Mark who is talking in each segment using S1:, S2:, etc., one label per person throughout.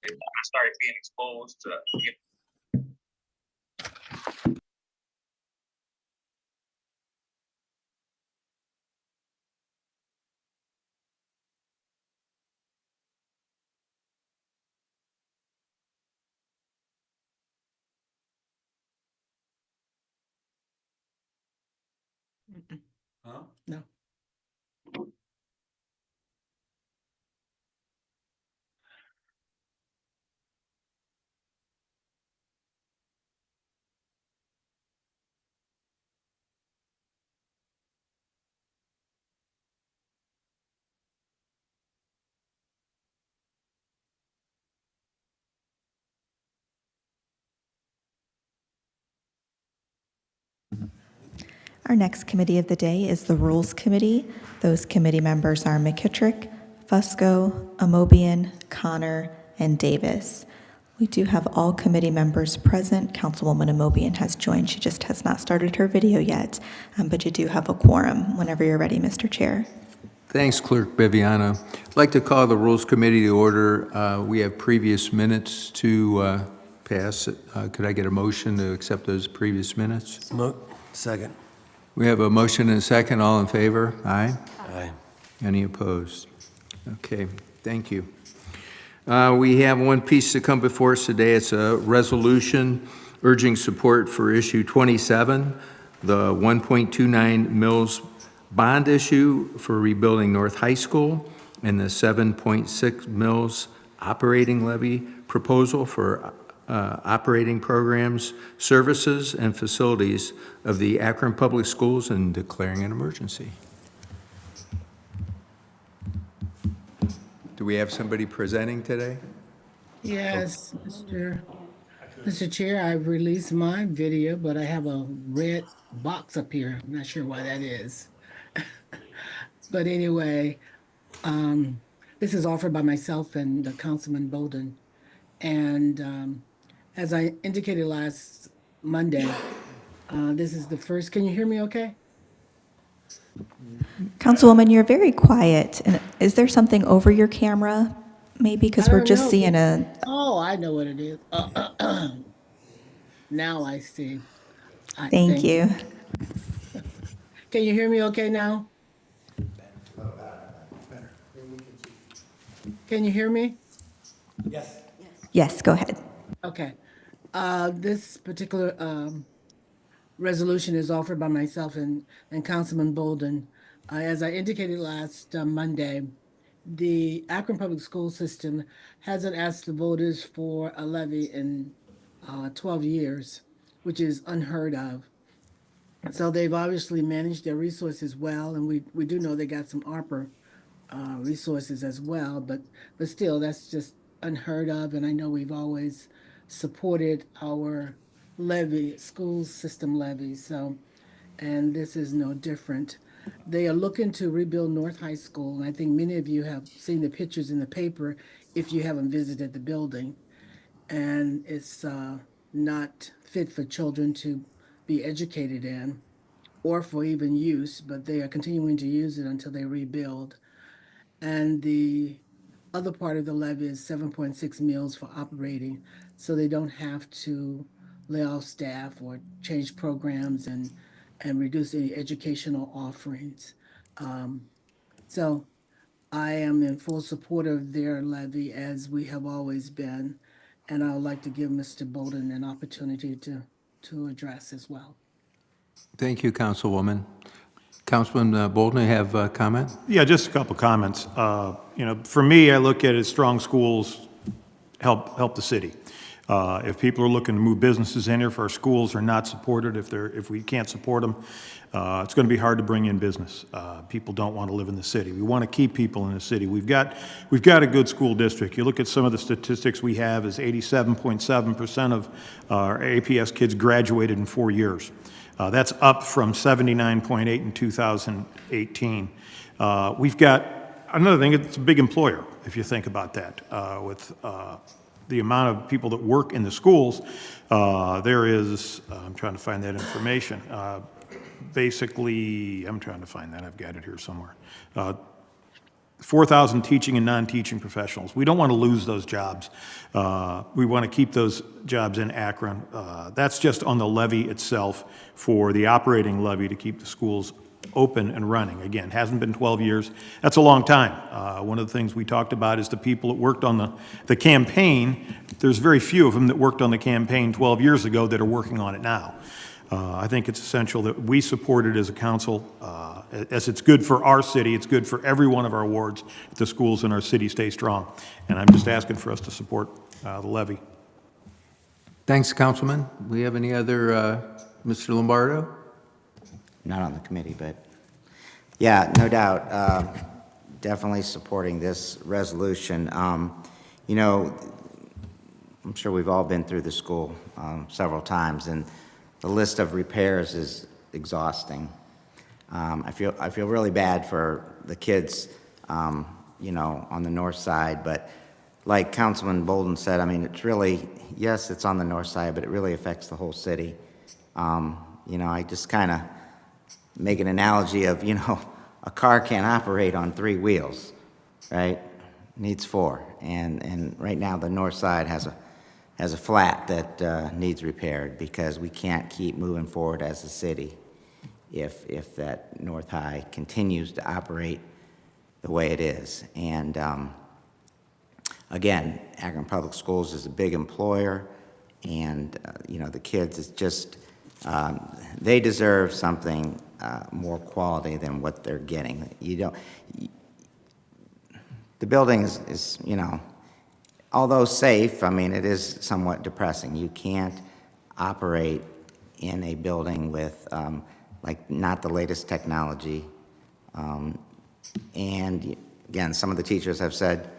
S1: I started being exposed to.
S2: Huh?
S3: No.
S4: Our next committee of the day is the Rules Committee. Those committee members are McKittrick, Fusco, Amobian, Connor, and Davis. We do have all committee members present. Councilwoman Amobian has joined. She just has not started her video yet, but you do have a quorum whenever you're ready, Mr. Chair.
S2: Thanks, Clerk Viviano. I'd like to call the Rules Committee to order. We have previous minutes to pass. Could I get a motion to accept those previous minutes?
S5: Second.
S2: We have a motion and a second. All in favor? Aye?
S5: Aye.
S2: Any opposed? Okay, thank you. We have one piece to come before us today. It's a resolution urging support for issue 27, the 1.29 mils bond issue for rebuilding North High School, and the 7.6 mils operating levy proposal for operating programs, services, and facilities of the Akron Public Schools and declaring an emergency. Do we have somebody presenting today?
S3: Yes, Mr. Chair, I've released my video, but I have a red box up here. I'm not sure why that is. But anyway, this is offered by myself and Councilman Bolden. And as I indicated last Monday, this is the first, can you hear me okay?
S4: Councilwoman, you're very quiet. And is there something over your camera, maybe? Because
S3: I
S4: we're
S3: don't
S4: just
S3: know.
S4: seeing a...
S3: Oh, I know what it is. Now I see.
S4: Thank you.
S3: Can you hear me okay now? Can you hear me?
S4: Yes, go ahead.
S3: Okay. This particular resolution is offered by myself and Councilman Bolden. As I indicated last Monday, the Akron Public School System hasn't asked the voters for a levy in 12 years, which is unheard of. So they've obviously managed their resources well, and we do know they got some ARPA resources as well, but still, that's just unheard of. And I know we've always supported our levy, school system levy. So, and this is no different. They are looking to rebuild North High School, and I think many of you have seen the pictures in the paper if you haven't visited the building. And it's not fit for children to be educated in or for even use, but they are continuing to use it until they rebuild. And the other part of the levy is 7.6 meals for operating, so they don't have to lay off staff or change programs and reduce any educational offerings. So I am in full support of their levy, as we have always been, and I would like to give Mr. Bolden an opportunity to address as well.
S2: Thank you, Councilwoman. Councilman Bolden, you have a comment?
S6: Yeah, just a couple comments. For me, I look at it as strong schools help the city. If people are looking to move businesses in here, if our schools are not supported, if we can't support them, it's going to be hard to bring in business. People don't want to live in the city. We want to keep people in the city. We've got a good school district. You look at some of the statistics we have is 87.7% of our APS kids graduated in 4 years. That's up from 79.8 in 2018. We've got another thing, it's a big employer, if you think about that. With the amount of people that work in the schools, there is, I'm trying to find that information. Basically, I'm trying to find that, I've got it here somewhere. 4,000 teaching and non-teaching professionals. We don't want to lose those jobs. We want to keep those jobs in Akron. That's just on the levy itself for the operating levy to keep the schools open and running. Again, hasn't been 12 years. That's a long time. One of the things we talked about is the people that worked on the campaign. There's very few of them that worked on the campaign 12 years ago that are working on it now. I think it's essential that we support it as a council. As it's good for our city, it's good for every one of our wards, that the schools in our city stay strong. And I'm just asking for us to support the levy.
S2: Thanks, Councilman. We have any other, Mr. Lombardo?
S5: Not on the committee, but yeah, no doubt, definitely supporting this resolution. You know, I'm sure we've all been through the school several times, and the list of repairs is exhausting. I feel really bad for the kids, you know, on the north side, but like Councilman Bolden said, I mean, it's really, yes, it's on the north side, but it really affects the whole city. You know, I just kind of make an analogy of, you know, a car can't operate on 3 wheels, right? It needs 4, and right now the north side has a flat that needs repaired, because we can't keep moving forward as a city if that North High continues to operate the way it is. And again, Akron Public Schools is a big employer, and you know, the kids, it's just, they deserve something more quality than what they're getting. The building is, you know, although safe, I mean, it is somewhat depressing. You can't operate in a building with, like, not the latest technology. And again, some of the teachers have said,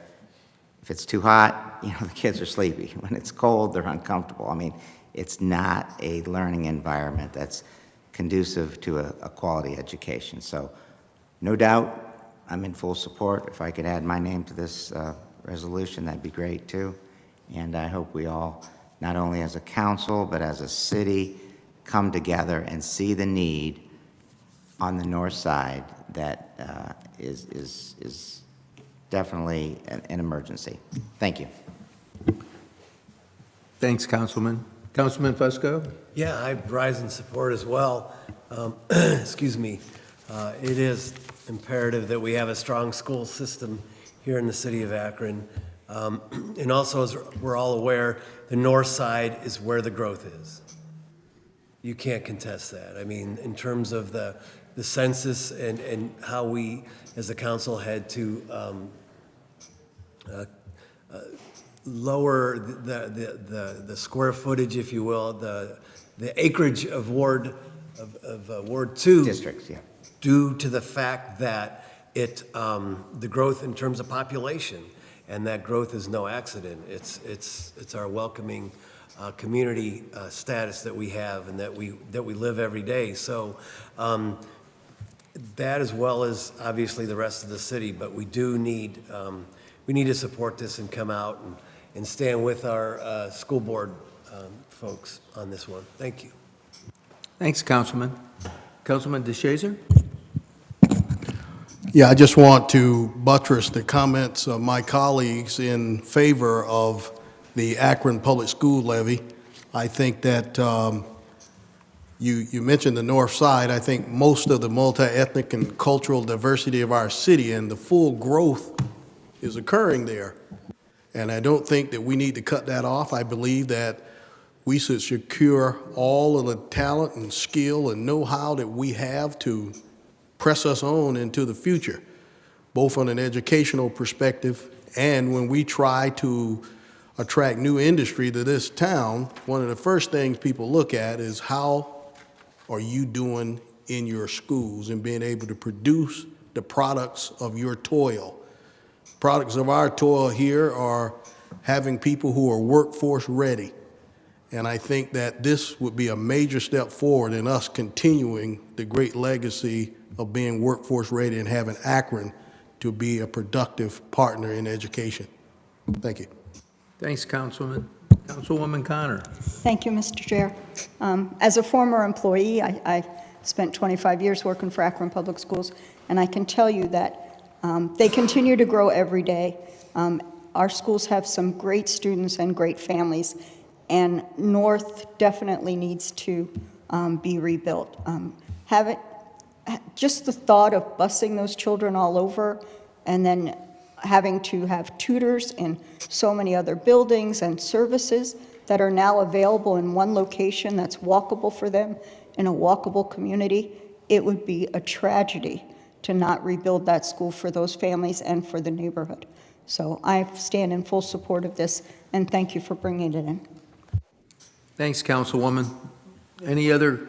S5: if it's too hot, you know, the kids are sleepy. When it's cold, they're uncomfortable. I mean, it's not a learning environment that's conducive to a quality education. So, no doubt, I'm in full support. If I could add my name to this resolution, that'd be great too. And I hope we all, not only as a council, but as a city, come together and see the need on the north side that is definitely an emergency. Thank you.
S2: Thanks, Councilman. Councilman Fusco?
S7: Yeah, I rise in support as well. Excuse me. It is imperative that we have a strong school system here in the city of Akron. And also, as we're all aware, the north side is where the growth is. You can't contest that. I mean, in terms of the census and how we, as a council, had to lower the square footage, if you will, the acreage of Ward 2
S5: Districts, yeah.
S7: due to the fact that the growth in terms of population, and that growth is no accident. It's our welcoming community status that we have and that we live every day. So that, as well as obviously the rest of the city, but we do need to support this and come out and stand with our school board folks on this one. Thank you.
S2: Thanks, Councilman. Councilman DeShazer?
S8: Yeah, I just want to buttress the comments of my colleagues in favor of the Akron Public School levy. I think that you mentioned the north side. I think most of the multi-ethnic and cultural diversity of our city and the full growth is occurring there. And I don't think that we need to cut that off. I believe that we should secure all of the talent and skill and know-how that we have to press us on into the future, both from an educational perspective and when we try to attract new industry to this town. One of the first things people look at is how are you doing in your schools and being able to produce the products of your toil. Products of our toil here are having people who are workforce ready. And I think that this would be a major step forward in us continuing the great legacy of being workforce ready and having Akron to be a productive partner in education. Thank you.
S2: Thanks, Councilman. Councilwoman Connor?
S9: Thank you, Mr. Chair. As a former employee, I spent 25 years working for Akron Public Schools, and I can tell you that They continue to grow every day. Our schools have some great students and great families, and North definitely needs to be rebuilt. Just the thought of busing those children all over and then having to have tutors in so many other buildings and services that are now available in one location that's walkable for them in a walkable community, it would be a tragedy to not rebuild that school for those families and for the neighborhood. So I stand in full support of this, and thank you for bringing it in.
S2: Thanks, Councilwoman. Any other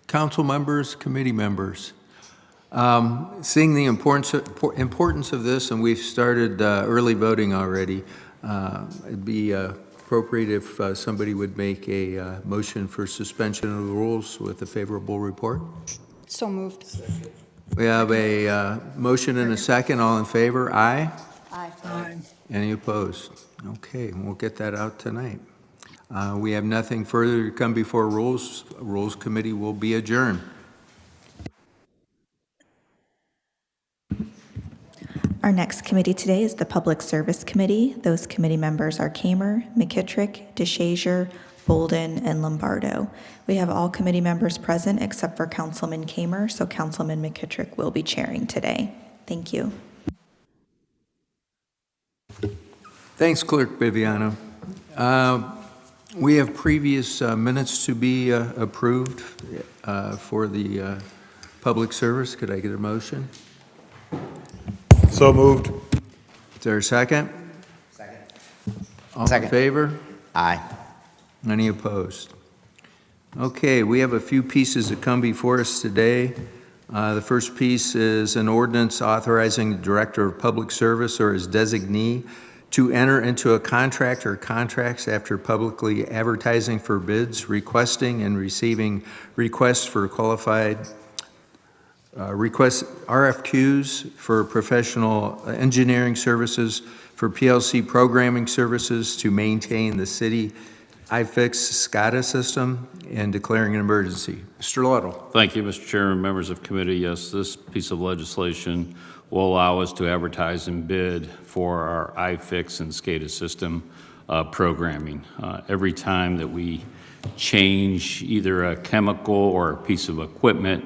S2: council members, committee members? Seeing the importance of this, and we've started early voting already, it'd be appropriate if somebody would make a motion for suspension of the rules with a favorable report.
S9: So moved.
S2: We have a motion and a second. All in favor? Aye.
S9: Aye.
S3: Aye.
S2: Any opposed? Okay, we'll get that out tonight. We have nothing further to come before Rules. Rules Committee will be adjourned.
S4: Our next committee today is the Public Service Committee. Those committee members are Kamer, McKittrick, DeShazier, Bolden, and Lombardo. We have all committee members present except for Councilman Kamer, so Councilman McKittrick will be chairing today. Thank you.
S2: Thanks, Clerk Biviano. We have previous minutes to be approved for the public service. Could I get a motion?
S6: So moved.
S2: Is there a second?
S5: Second.
S2: All in favor?
S5: Aye.
S2: Any opposed? Okay, we have a few pieces that come before us today. The first piece is an ordinance authorizing the Director of Public Service or his designee to enter into a contract or contracts after publicly advertising for bids, requesting and receiving requests for qualified RFQs for professional engineering services for PLC programming services to maintain the city iFix SCADA system and declaring an emergency. Mr. Little.
S10: Thank you, Mr. Chairman, members of committee. Yes, this piece of legislation will allow us to advertise and bid for our iFix and SCADA system programming. Every time that we change either a chemical or a piece of equipment,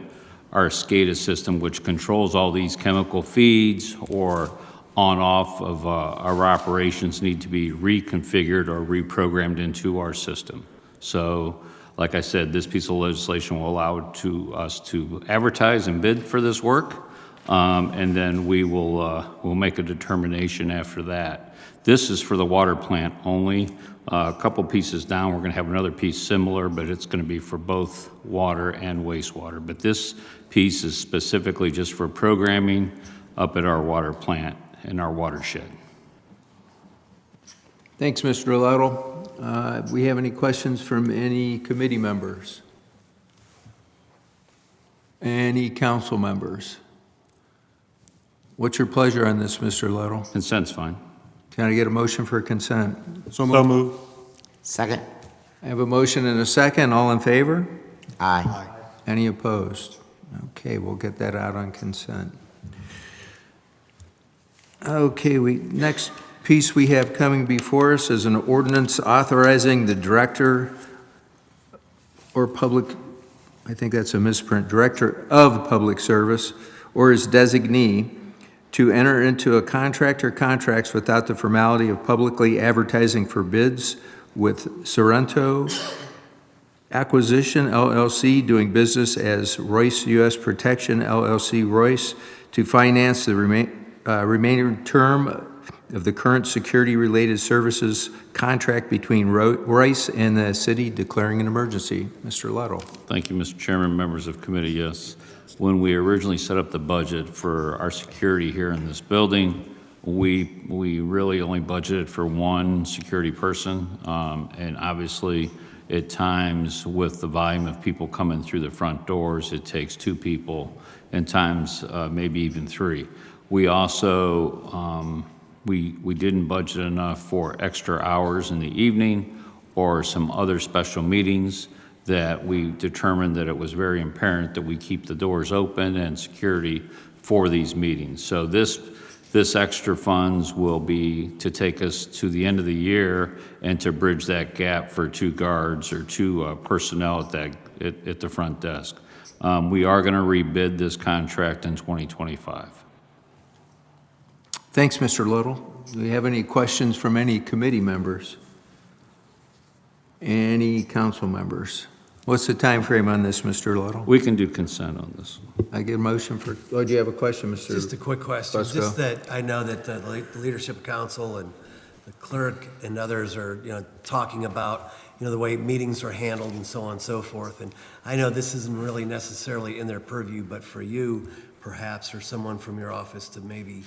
S10: our SCADA system, which controls all these chemical feeds or on-off of our operations, need to be reconfigured or reprogrammed into our system. So, like I said, this piece of legislation will allow us to advertise and bid for this work, and then we'll make a determination after that. This is for the water plant only. A couple pieces down, we're going to have another piece similar, but it's going to be for both water and wastewater. But this piece is specifically just for programming up at our water plant in our watershed.
S2: Thanks, Mr. Little. We have any questions from any committee members? Any council members? What's your pleasure on this, Mr. Little?
S10: Consent's fine.
S2: Can I get a motion for consent?
S6: So moved.
S5: Second.
S2: I have a motion and a second. All in favor?
S5: Aye.
S2: Any opposed? Okay, we'll get that out on consent. Okay, next piece we have coming before us is an ordinance authorizing the director or public, I think that's a misprint, director of public service or his designee to enter into a contract or contracts without the formality of publicly advertising for bids with Sorrento Acquisition LLC, doing business as Royce U.S. Protection LLC Royce, to finance the remaining term of the current security-related services contract between Royce and the city, declaring an emergency. Mr. Little.
S10: Thank you, Mr. Chairman, members of committee. Yes, when we originally set up the budget for our security here in this building, we really only budgeted for one security person, and obviously at times with the volume of people coming through the front doors, it takes two people, and times maybe even three. We also, we didn't budget enough for extra hours in the evening or some other special meetings that we determined that it was very apparent that we keep the doors open and security for these meetings. So this extra funds will be to take us to the end of the year and to bridge that gap for 2 guards or 2 personnel at the front desk. We are going to rebid this contract in 2025.
S2: Thanks, Mr. Little. Do we have any questions from any committee members? Any council members? What's the time frame on this, Mr. Little?
S10: We can do consent on this.
S2: I get a motion for, oh, do you have a question, Mr.?
S7: Just a quick question,
S2: Fusco?
S7: just that I know that the Leadership Council and the clerk and others are, talking about, the way meetings are handled and so on and so forth. And I know this isn't really necessarily in their purview, but for you, perhaps, or someone from your office to maybe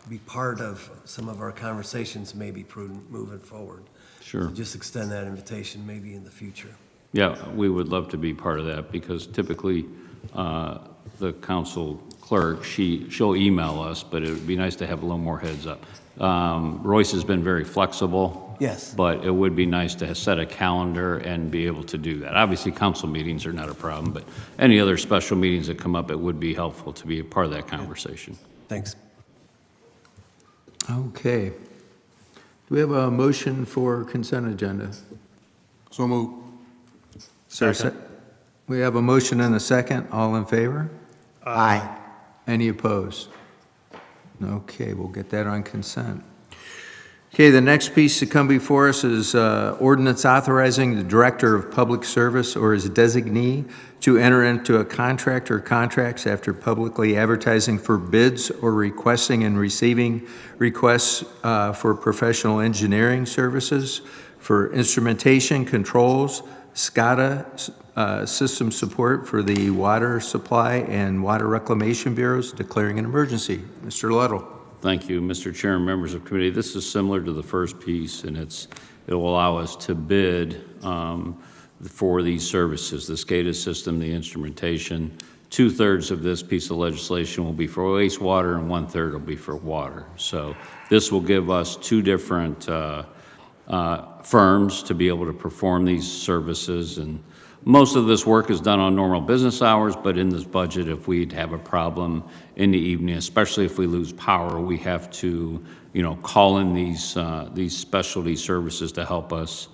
S7: be part of some of our conversations may be prudent moving forward.
S10: Sure.
S7: So just extend that invitation maybe in the future.
S10: Yeah, we would love to be part of that because typically the council clerk, she'll email us, but it would be nice to have a little more heads up. Royce has been very flexible.
S7: Yes.
S10: But it would be nice to set a calendar and be able to do that. Obviously, council meetings are not a problem, but any other special meetings that come up, it would be helpful to be a part of that conversation.
S7: Thanks.
S2: Okay. Do we have a motion for consent agenda?
S8: So move.
S6: Second.
S2: We have a motion and a second. All in favor?
S5: Aye.
S2: Any opposed? Okay, we'll get that on consent. Okay, the next piece to come before us is ordinance authorizing the Director of Public Service or his designee to enter into a contract or contracts after publicly advertising for bids or requesting and receiving requests for professional engineering services for instrumentation, controls, SCADA system support for the water supply and water reclamation bureaus, declaring an emergency. Mr. Luddle.
S10: Thank you, Mr. Chair and members of committee. This is similar to the first piece, and it will allow us to bid for these services, the SCADA system, the instrumentation. 2/3 of this piece of legislation will be for wastewater, and 1/3 will be for water. So this will give us 2 different firms to be able to perform these services, and most of this work is done on normal business hours, but in this budget, if we'd have a problem in the evening, especially if we lose power, we have to, call in these specialty services to help us.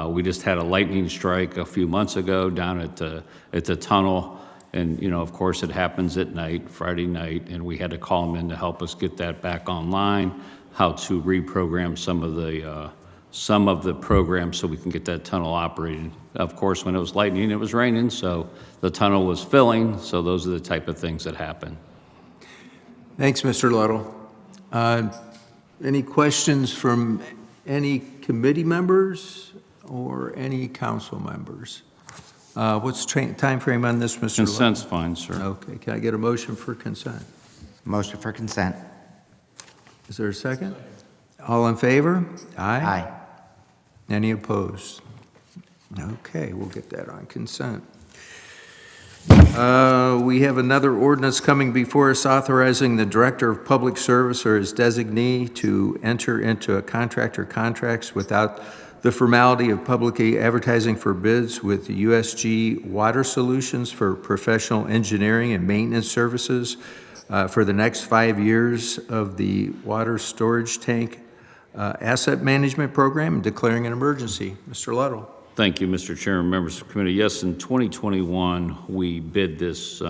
S10: We just had a lightning strike a few months ago down at the tunnel, and of course it happens at night, Friday night, and we had to call them in to help us get that back online, how to reprogram some of the programs so we can get that tunnel operating. Of course, when it was lightning, it was raining, so the tunnel was filling, so those are the type of things that happen.
S2: Thanks, Mr. Luddle. Any questions from any committee members or any council members? What's time frame on this, Mr. Luddle?
S10: Consent's fine, sir.
S2: Okay, can I get a motion for consent?
S5: Motion for consent.
S2: Is there a second? All in favor?
S5: Aye.
S2: Any opposed? Okay, we'll get that on consent. We have another ordinance coming before us authorizing the Director of Public Service or his designee to enter into a contract or contracts without the formality of publicly advertising for bids with USG Water Solutions for professional engineering and maintenance services for the next 5 years of the water storage tank asset management program and declaring an emergency. Mr. Luddle.
S10: Thank you, Mr. Chairman, members of the committee. Yes, in 2021, we bid this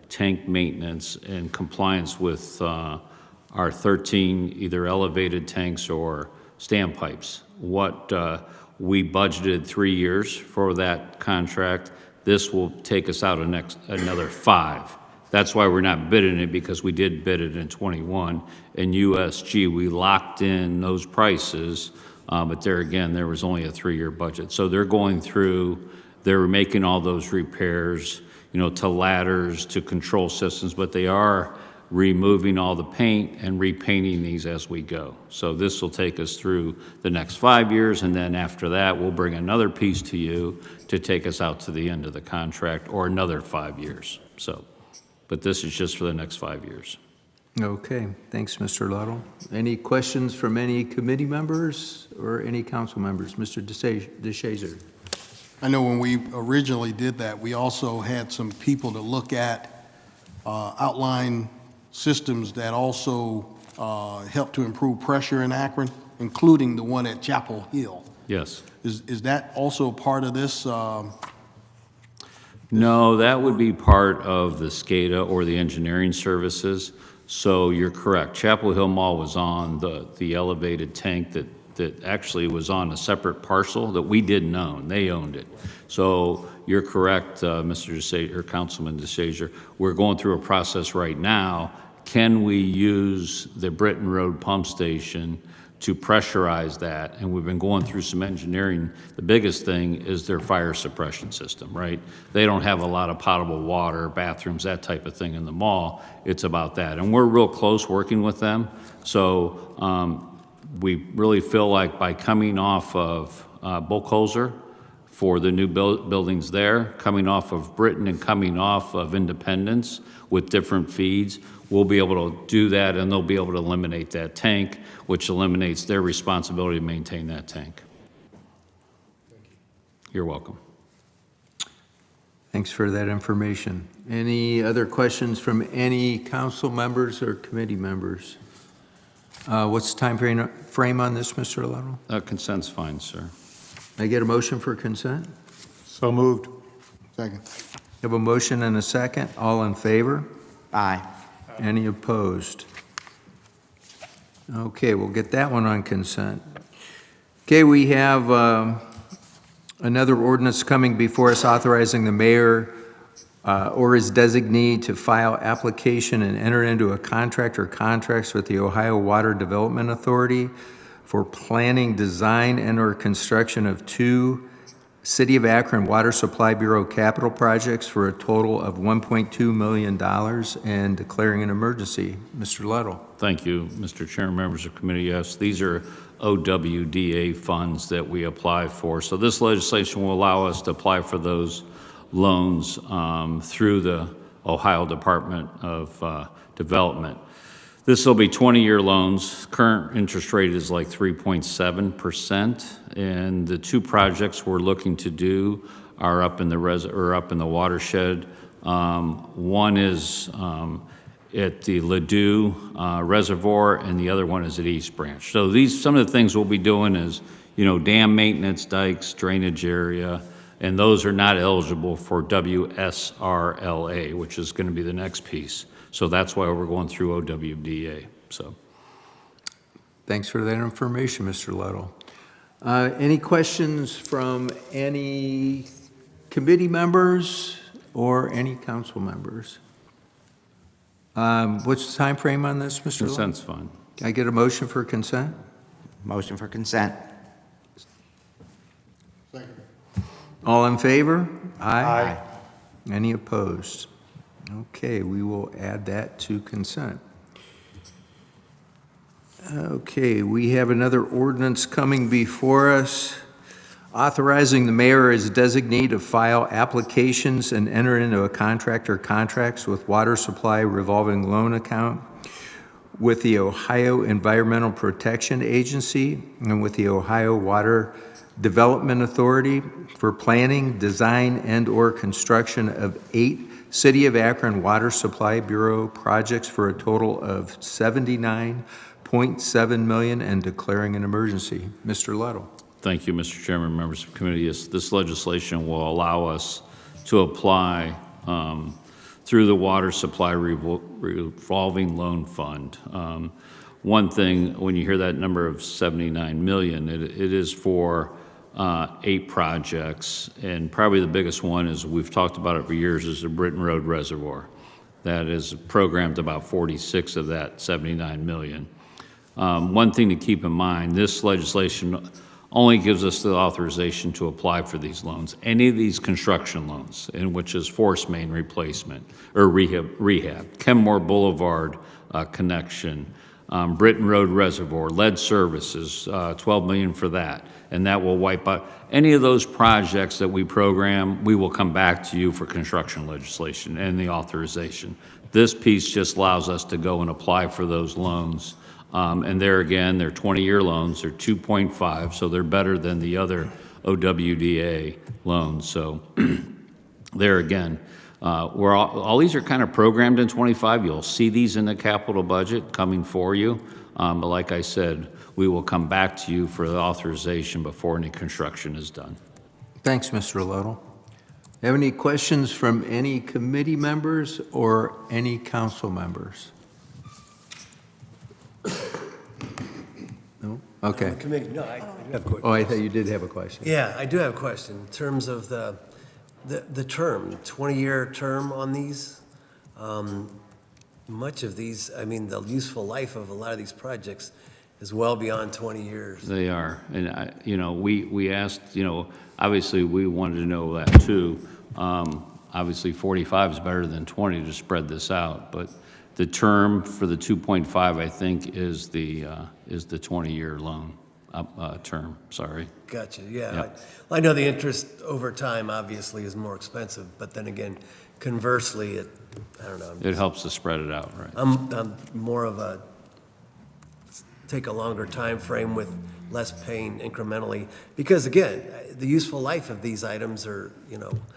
S10: tank maintenance in compliance with our 13 either elevated tanks or standpipes. What we budgeted 3 years for that contract. This will take us out another 5. That's why we're not bidding it, because we did bid it in 21. In USG, we locked in those prices, but there again, there was only a 3-year budget. So they're going through, they're making all those repairs, to ladders, to control systems, but they are removing all the paint and repainting these as we go. So this will take us through the next 5 years, and then after that, we'll bring another piece to you to take us out to the end of the contract, or another 5 years. But this is just for the next 5 years.
S2: Okay, thanks, Mr. Luddle. Any questions from any committee members or any council members? Mr. DeShazer.
S8: I know when we originally did that, we also had some people to look at outline systems that also help to improve pressure in Akron, including the one at Chapel Hill.
S10: Yes.
S8: Is that also part of this?
S10: No, that would be part of the SCADA or the engineering services. So you're correct. Chapel Hill Mall was on the elevated tank that actually was on a separate parcel that we didn't own. They owned it. So you're correct, Mr. DeSager, or Councilman DeSager. We're going through a process right now. Can we use the Britton Road pump station to pressurize that? And we've been going through some engineering. The biggest thing is their fire suppression system, right? They don't have a lot of potable water, bathrooms, that type of thing in the mall. It's about that. And we're real close working with them. So we really feel like by coming off of Bullcozer for the new buildings there, coming off of Britton and coming off of Independence with different feeds, we'll be able to do that, and they'll be able to eliminate that tank, which eliminates their responsibility to maintain that tank. You're welcome.
S2: Thanks for that information. Any other questions from any council members or committee members? What's the time frame on this, Mr. Luttle?
S10: Consent's fine, sir.
S2: I get a motion for consent?
S6: So moved.
S8: Second.
S2: Have a motion and a second. All in favor?
S5: Aye.
S2: Any opposed? Okay, we'll get that one on consent. Okay, we have another ordinance coming before us authorizing the mayor or his designee to file application and enter into a contract or contracts with the Ohio Water Development Authority for planning, design, and/or construction of 2 City of Akron Water Supply Bureau capital projects for a total of $1.2 million and declaring an emergency. Mr. Luttle.
S10: Thank you, Mr. Chairman, members of the committee. Yes, these are OWDA funds that we apply for. So this legislation will allow us to apply for those loans through the Ohio Department of Development. This will be 20-year loans. Current interest rate is like 3.7%, and the 2 projects we're looking to do are up in the watershed. One is at the Ladue Reservoir, and the other one is at East Branch. So some of the things we'll be doing is, dam maintenance, dikes, drainage area, and those are not eligible for WSRLA, which is going to be the next piece. So that's why we're going through OWDA. So,
S2: Thanks for that information, Mr. Luttle. Any questions from any committee members or any council members? What's the time frame on this, Mr. Luttle?
S10: consent's fine.
S2: Can I get a motion for consent?
S5: Motion for consent.
S2: All in favor?
S5: Aye.
S2: Any opposed? Okay, we will add that to consent. Okay, we have another ordinance coming before us authorizing the mayor as designee to file applications and enter into a contract or contracts with water supply revolving loan account with the Ohio Environmental Protection Agency and with the Ohio Water Development Authority for planning, design, and/or construction of 8 City of Akron Water Supply Bureau projects for a total of $79.7 million and declaring an emergency. Mr. Luttle.
S10: Thank you, Mr. Chairman, members of the committee. Yes, this legislation will allow us to apply through the Water Supply Revolving Loan Fund. One thing, when you hear that number of $79 million, it is for 8 projects, and probably the biggest one is, we've talked about it for years, is the Britton Road Reservoir. That is programmed about 46 of that $79 million. One thing to keep in mind, this legislation only gives us the authorization to apply for these loans. Any of these construction loans, in which is force main replacement or rehab, Kenmore Boulevard connection, Britton Road Reservoir, lead services, $12 million for that, and that will wipe out any of those projects that we program. We will come back to you for construction legislation and the authorization. This piece just allows us to go and apply for those loans. And there again, they're 20-year loans. They're 2.5, so they're better than the other OWDA loans. So there again, all these are kind of programmed in 25. You'll see these in the capital budget coming for you. But like I said, we will come back to you for the authorization before any construction is done.
S2: Thanks, Mr. Little. Have any questions from any committee members or any council members? No? Okay.
S7: Committee, no, I do have a quick.
S2: Oh, I thought you did have a question.
S7: Yeah, I do have a question in terms of the term, 20-year term on these. Much of these, I mean, the useful life of a lot of these projects is well beyond 20 years.
S10: They are, and we asked, obviously we wanted to know that too. Obviously 45 is better than 20 to spread this out, but the term for the 2.5, I think, is the 20-year loan term, sorry.
S7: Gotcha, yeah.
S10: Yep.
S7: I know the interest over time obviously is more expensive, but then again, conversely, I don't know.
S10: It helps to spread it out, right?
S7: I'm more of a take a longer time frame with less pain incrementally, because again, the useful life of these items are,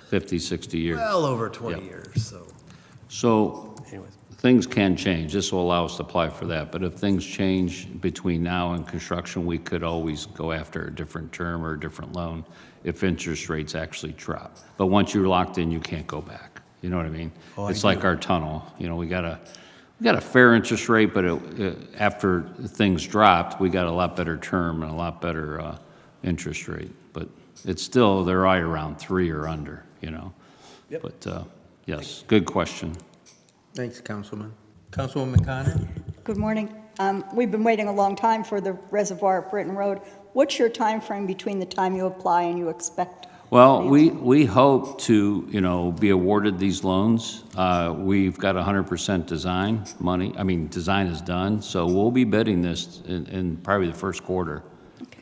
S10: 50, 60 years.
S7: well over 20
S10: Yep.
S7: years, so
S10: So
S7: anyways.
S10: things can change. This will allow us to apply for that. But if things change between now and construction, we could always go after a different term or a different loan if interest rates actually drop. But once you're locked in, you can't go back. You know what I mean? It's like our tunnel. We got a fair interest rate, but after things dropped, we got a lot better term and a lot better interest rate. But it's still, they're right around 3 or under,
S7: Yep.
S10: But yes, good question.
S2: Thanks, Councilman. Councilwoman Connor?
S9: Good morning. We've been waiting a long time for the reservoir at Britton Road. What's your time frame between the time you apply and you expect?
S10: Well, we hope to, be awarded these loans. We've got 100% design money. Design is done, so we'll be bidding this in probably the first quarter,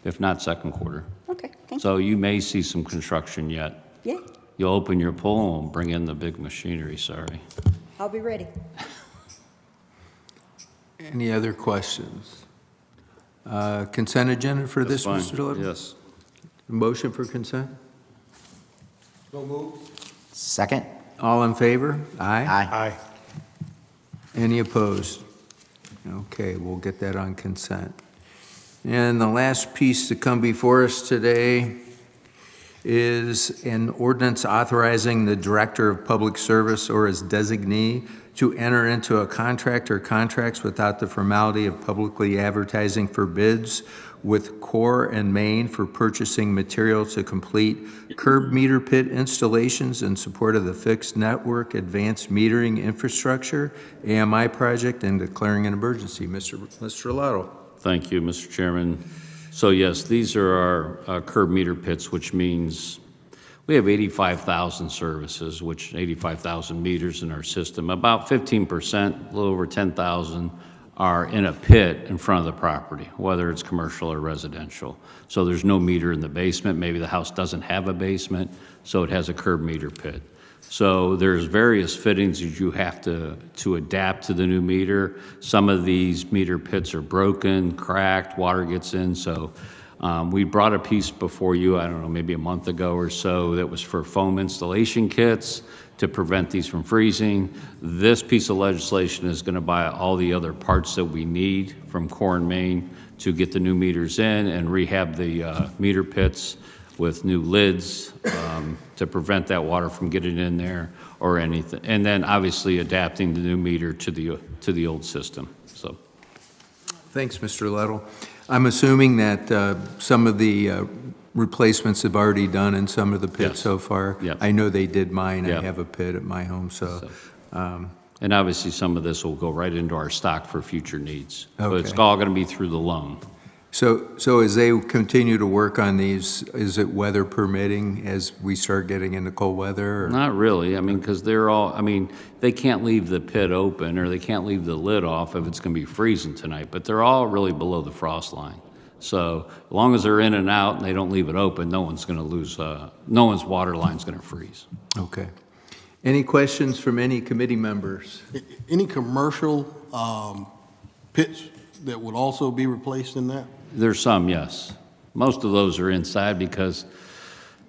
S10: if not second quarter.
S9: Okay, thank you.
S10: So you may see some construction yet.
S9: Yeah,
S10: You'll open your pool and bring in the big machinery, sorry.
S9: I'll be ready.
S2: Any other questions? Consent agenda for this,
S10: That's fine.
S2: Mr. Little?
S10: Yes.
S2: Motion for consent?
S5: Second?
S2: All in favor? Aye.
S5: Aye.
S6: Aye.
S2: Any opposed? Okay, we'll get that on consent. And the last piece to come before us today is an ordinance authorizing the Director of Public Service or his designee to enter into a contract or contracts without the formality of publicly advertising for bids with Core and Main for purchasing material to complete curb meter pit installations in support of the Fixed Network Advanced Metering Infrastructure, AMI project, and declaring an emergency. Mr. Lotto.
S10: Thank you, Mr. Chairman. So yes, these are our curb meter pits, which means we have 85,000 services, which 85,000 meters in our system. About 15%, a little over 10,000, are in a pit in front of the property, whether it's commercial or residential. So there's no meter in the basement. Maybe the house doesn't have a basement, so it has a curb meter pit. So there's various fittings that you have to adapt to the new meter. Some of these meter pits are broken, cracked, water gets in. So we brought a piece before you, I don't know, maybe a month ago or so, that was for foam installation kits to prevent these from freezing. This piece of legislation is going to buy all the other parts that we need from Core and Main to get the new meters in and rehab the meter pits with new lids to prevent that water from getting in there or anything. And then obviously adapting the new meter to the old system. So,
S2: Thanks, Mr. Lettle. I'm assuming that some of the replacements have already done in some of the pits
S10: Yes.
S2: so far.
S10: Yep.
S2: I know they did mine. I
S10: Yep.
S2: have a pit at my home, so.
S10: and obviously some of this will go right into our stock for future needs. But it's
S2: Okay.
S10: all going to be through the loan.
S2: So as they continue to work on these, is it weather permitting as we start getting into cold weather? Or?
S10: Not really, because they can't leave the pit open or they can't leave the lid off if it's going to be freezing tonight, but they're all really below the frost line. So as long as they're in and out and they don't leave it open, no one's going to lose, no one's water line's going to freeze.
S2: Okay. Any questions from any committee members?
S8: Any commercial pits that would also be replaced in that?
S10: There's some, yes. Most of those are inside because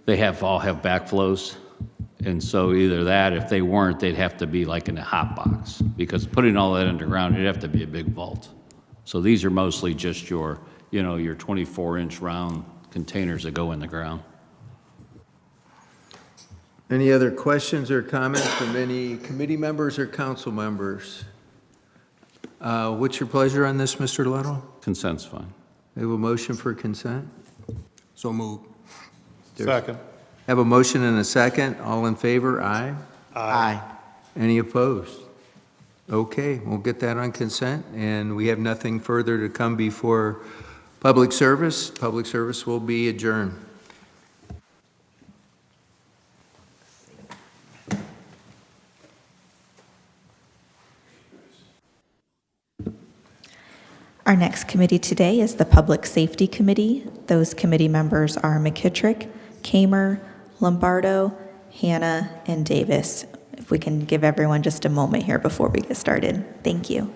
S10: they all have backflows, And so either that, if they weren't, they'd have to be like in a hot box, because putting all that underground, it'd have to be a big vault. So these are mostly just your, you know, your 24-inch round containers that go in the ground.
S2: Any other questions or comments from any committee members or council members? What's your pleasure on this, Mr. Little?
S10: Consent's fine.
S2: We have a motion for consent?
S8: So moved.
S6: Second.
S2: Have a motion and a second. All in favor? Aye.
S5: Aye.
S2: Any opposed? Okay, we'll get that on consent, and we have nothing further to come before public service. Public service will be adjourned.
S4: Our next committee today is the Public Safety Committee. Those committee members are McKittrick, Kamer, Lombardo, Hannah, and Davis. If we can give everyone just a moment here before we get started. Thank you.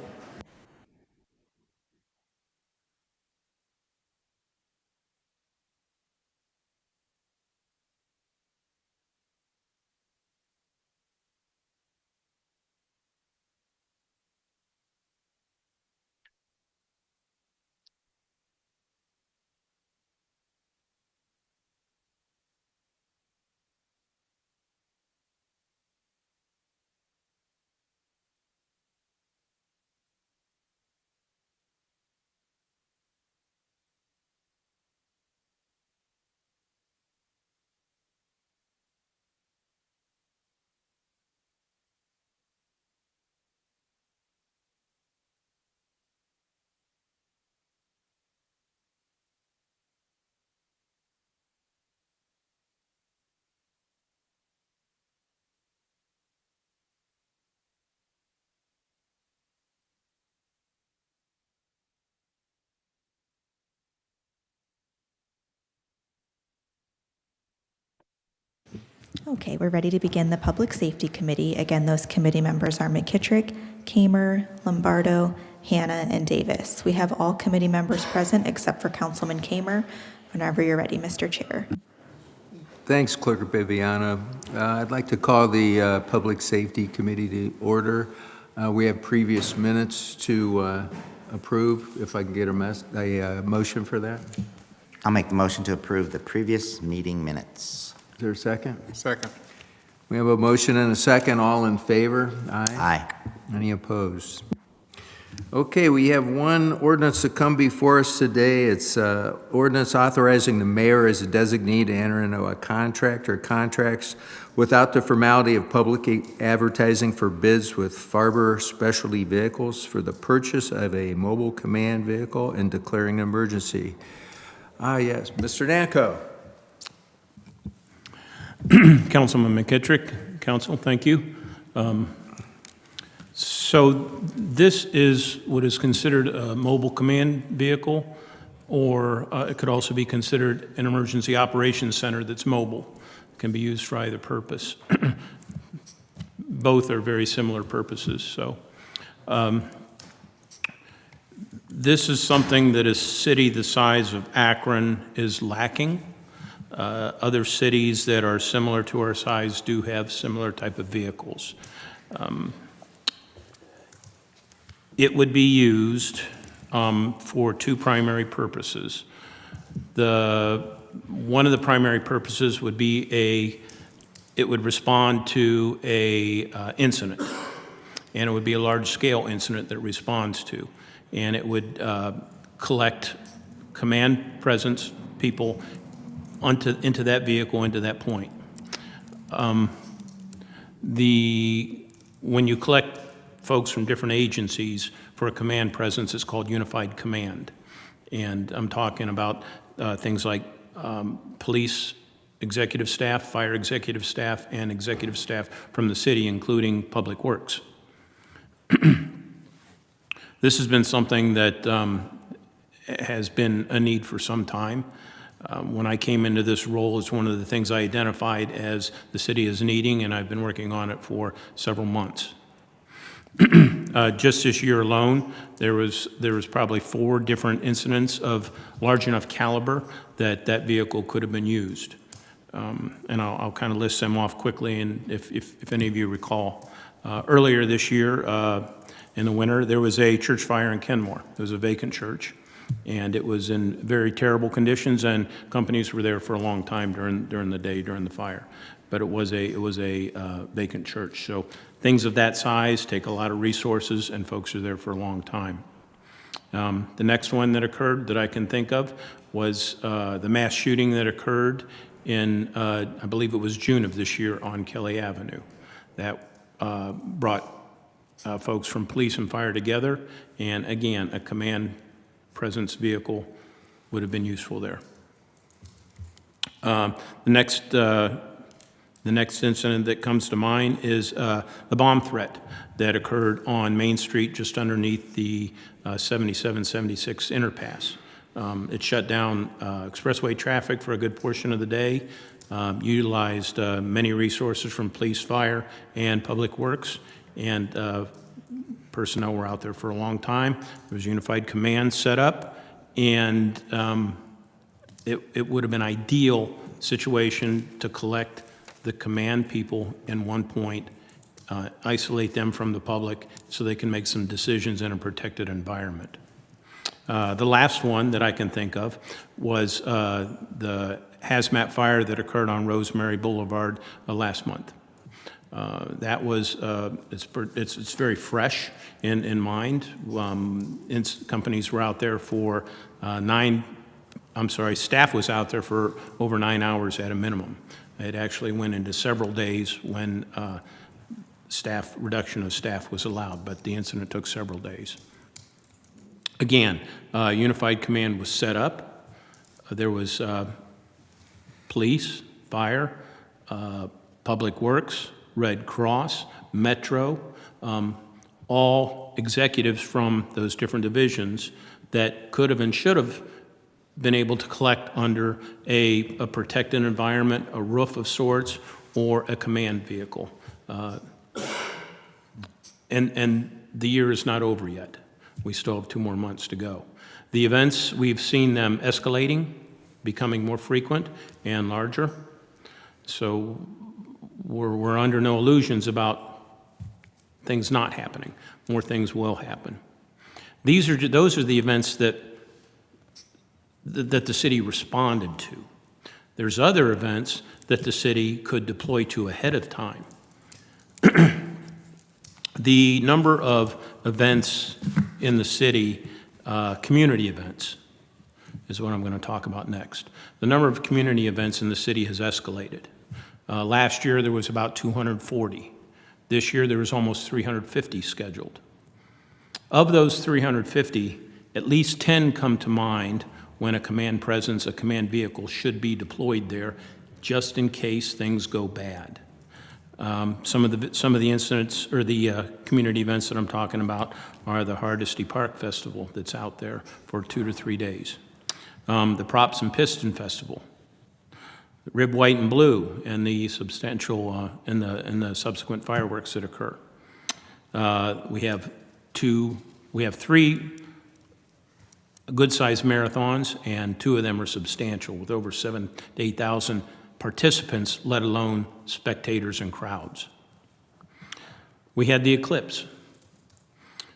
S4: Okay, we're ready to begin the Public Safety Committee. Again, those committee members are McKittrick, Kamer, Lombardo, Hannah, and Davis. We have all committee members present except for Councilman Kamer. Whenever you're ready, Mr. Chair.
S2: Thanks, Clerk Bibiana. I'd like to call the Public Safety Committee to order. We have previous minutes to approve. If I can get a motion for that.
S5: I'll make the motion to approve the previous meeting minutes.
S2: Is there a second?
S8: Second.
S2: We have a motion and a second. All in favor? Aye.
S5: Aye.
S2: Any opposed? Okay, we have one ordinance to come before us today. It's ordinance authorizing the mayor as a designee to enter into a contract or contracts without the formality of public advertising for bids with Farber Specialty Vehicles for the purchase of a mobile command vehicle and declaring an emergency. Yes, Mr. Danko.
S11: Councilman McKittrick, Council, thank you. So this is what is considered a mobile command vehicle, or it could also be considered an emergency operations center that's mobile. It can be used for either purpose. Both are very similar purposes. So this is something that a city the size of Akron is lacking. Other cities that are similar to our size do have similar type of vehicles. It would be used for two primary purposes. One of the primary purposes would be it would respond to a incident, and it would be a large-scale incident that it responds to, and it would collect command presence people into that vehicle, into that point. When you collect folks from different agencies for a command presence, it's called unified command. And I'm talking about things like police executive staff, fire executive staff, and executive staff from the city, including public works. This has been something that has been a need for some time. When I came into this role, it's one of the things I identified as the city is needing, and I've been working on it for several months. Just this year alone, there was probably 4 different incidents of large enough caliber that vehicle could have been used. And I'll kind of list them off quickly, and if any of you recall. Earlier this year, in the winter, there was a church fire in Kenmore. It was a vacant church, and it was in very terrible conditions, and companies were there for a long time during the day, during the fire. But it was a vacant church. So things of that size take a lot of resources, and folks are there for a long time. The next one that occurred that I can think of was the mass shooting that occurred in, I believe it was June of this year on Kelly Avenue. That brought folks from police and fire together, and again, a command presence vehicle would have been useful there. The next incident that comes to mind is the bomb threat that occurred on Main Street just underneath the 77-76 interpass. It shut down expressway traffic for a good portion of the day, utilized many resources from police, fire, and public works, and personnel were out there for a long time. There was unified command set up, and it would have been an ideal situation to collect the command people in one point, isolate them from the public so they can make some decisions in a protected environment. The last one that I can think of was the hazmat fire that occurred on Rosemary Boulevard last month. That was, it's very fresh in mind. Companies were out there for staff was out there for over 9 hours at a minimum. It actually went into several days when reduction of staff was allowed, but the incident took several days. Again, unified command was set up. There was police, fire, public works, Red Cross, Metro, all executives from those different divisions that could have and should have been able to collect under a protected environment, a roof of sorts, or a command vehicle. And the year is not over yet. We still have 2 more months to go. The events, we've seen them escalating, becoming more frequent and larger. So we're under no illusions about things not happening. More things will happen. Those are the events that the city responded to. There's other events that the city could deploy to ahead of time. The number of events in the city, community events, is what I'm going to talk about next. The number of community events in the city has escalated. Last year there was about 240. This year there was almost 350 scheduled. Of those 350, at least 10 come to mind when a command presence, a command vehicle should be deployed there just in case things go bad. Some of the incidents or the community events that I'm talking about are the Hardesty Park Festival that's out there for 2 to 3 days. The Props and Piston Festival, Rib White and Blue, and the substantial and the subsequent fireworks that occur. We have 3 good-sized marathons, and 2 of them are substantial, with over 7,000 to 8,000 participants, let alone spectators and crowds. We had the eclipse.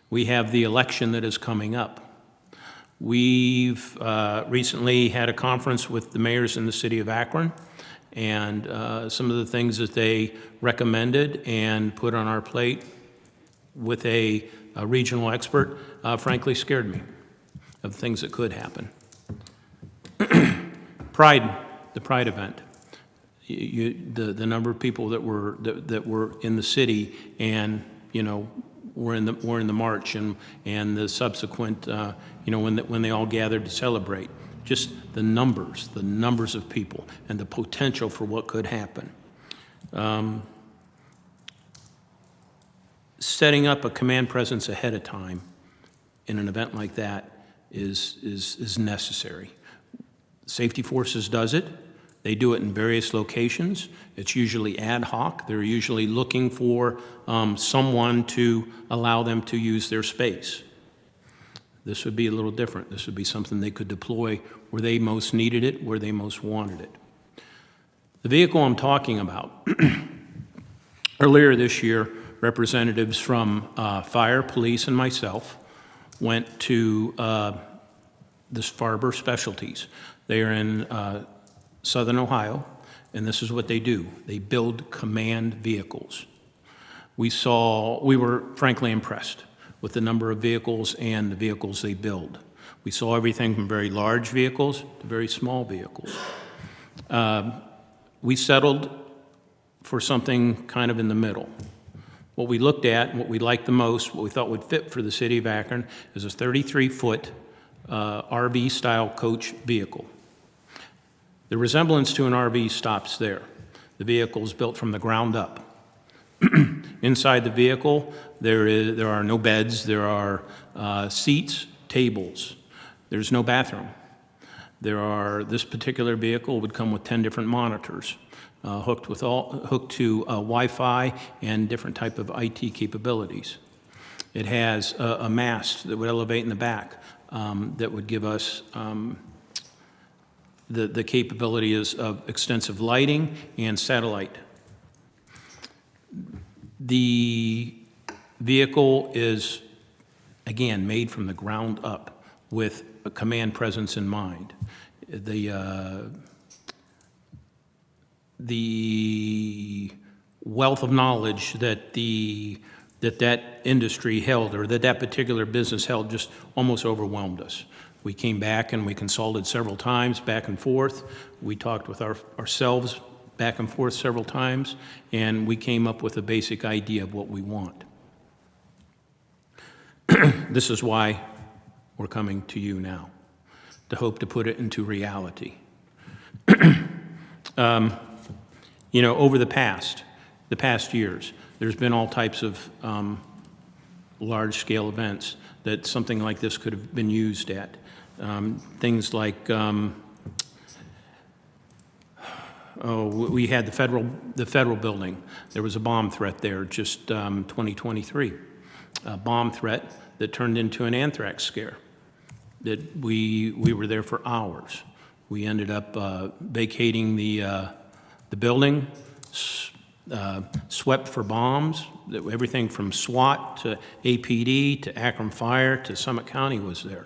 S11: We have the election that is coming up. We've recently had a conference with the mayors in the city of Akron, and some of the things that they recommended and put on our plate with a regional expert, frankly, scared me of things that could happen. The Pride event. The number of people that were in the city, and were in the march and the subsequent when they all gathered to celebrate. Just the numbers of people and the potential for what could happen. Setting up a command presence ahead of time in an event like that is necessary. Safety Forces does it. They do it in various locations. It's usually ad hoc. They're usually looking for someone to allow them to use their space. This would be a little different. This would be something they could deploy where they most needed it, where they most wanted it. The vehicle I'm talking about, earlier this year, representatives from fire, police, and myself went to this Farber Specialties. They are in southern Ohio, and this is what they do. They build command vehicles. We were frankly impressed with the number of vehicles and the vehicles they build. We saw everything from very large vehicles to very small vehicles. We settled for something kind of in the middle. What we looked at and what we liked the most, what we thought would fit for the city of Akron, is a 33-foot RV-style coach vehicle. The resemblance to an RV stops there. The vehicle is built from the ground up. Inside the vehicle, there are no beds, there are seats, tables. There's no bathroom. This particular vehicle would come with 10 different monitors, hooked to Wi-Fi and different type of IT capabilities. It has a mast that would elevate in the back that would give us the capabilities of extensive lighting and satellite. The vehicle is, again, made from the ground up with a command presence in mind. The wealth of knowledge that that industry held, or that particular business held, just almost overwhelmed us. We came back and we consulted several times, back and forth. We talked with ourselves back and forth several times, and we came up with a basic idea of what we want. This is why we're coming to you now, to hope to put it into reality. Over the past years, there's been all types of large-scale events that something like this could have been used at. Things like, we had the federal building. There was a bomb threat there just 2023. A bomb threat that turned into an anthrax scare. That we were there for hours. We ended up vacating the building, swept for bombs. Everything from SWAT to APD to Akron Fire to Summit County was there.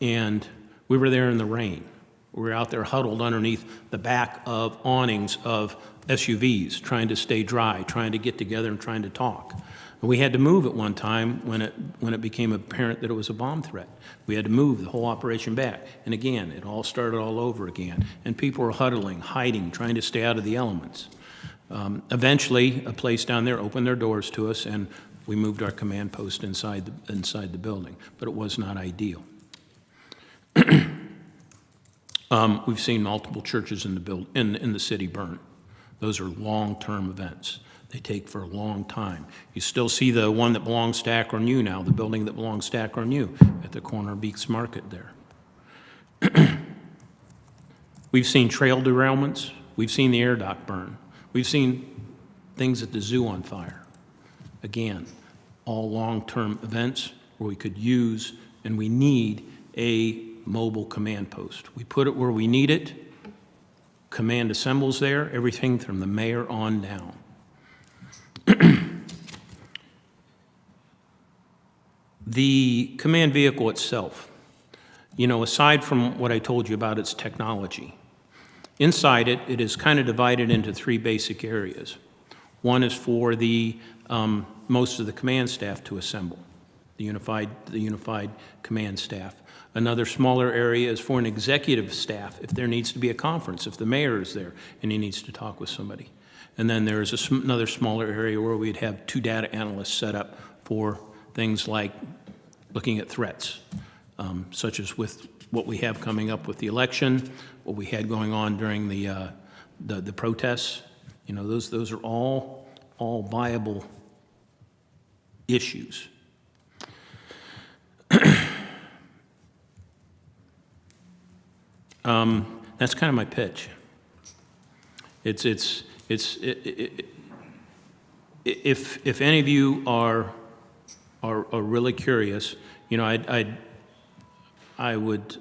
S11: And we were there in the rain. We were out there huddled underneath the back of awnings of SUVs, trying to stay dry, trying to get together and trying to talk. And we had to move at one time when it became apparent that it was a bomb threat. We had to move the whole operation back. And again, it all started all over again. And people were huddling, hiding, trying to stay out of the elements. Eventually, a place down there opened their doors to us, and we moved our command post inside the building. But it was not ideal. We've seen multiple churches in the city burn. Those are long-term events. They take for a long time. You still see the one that belongs to Akron U now, the building that belongs to Akron U at the corner of Beeks Market there. We've seen trail derailments. We've seen the air dock burn. We've seen things at the zoo on fire. Again, all long-term events where we could use and we need a mobile command post. We put it where we need it. Command assembles there, everything from the mayor on down. The command vehicle itself, aside from what I told you about its technology, inside it is kind of divided into three basic areas. One is for the most of the command staff to assemble, the unified command staff. Another smaller area is for an executive staff if there needs to be a conference, if the mayor is there and he needs to talk with somebody. And then there's another smaller area where we'd have 2 data analysts set up for things like looking at threats, such as with what we have coming up with the election, what we had going on during the protests. Those are all viable issues. That's kind of my pitch. If any of you are really curious, I would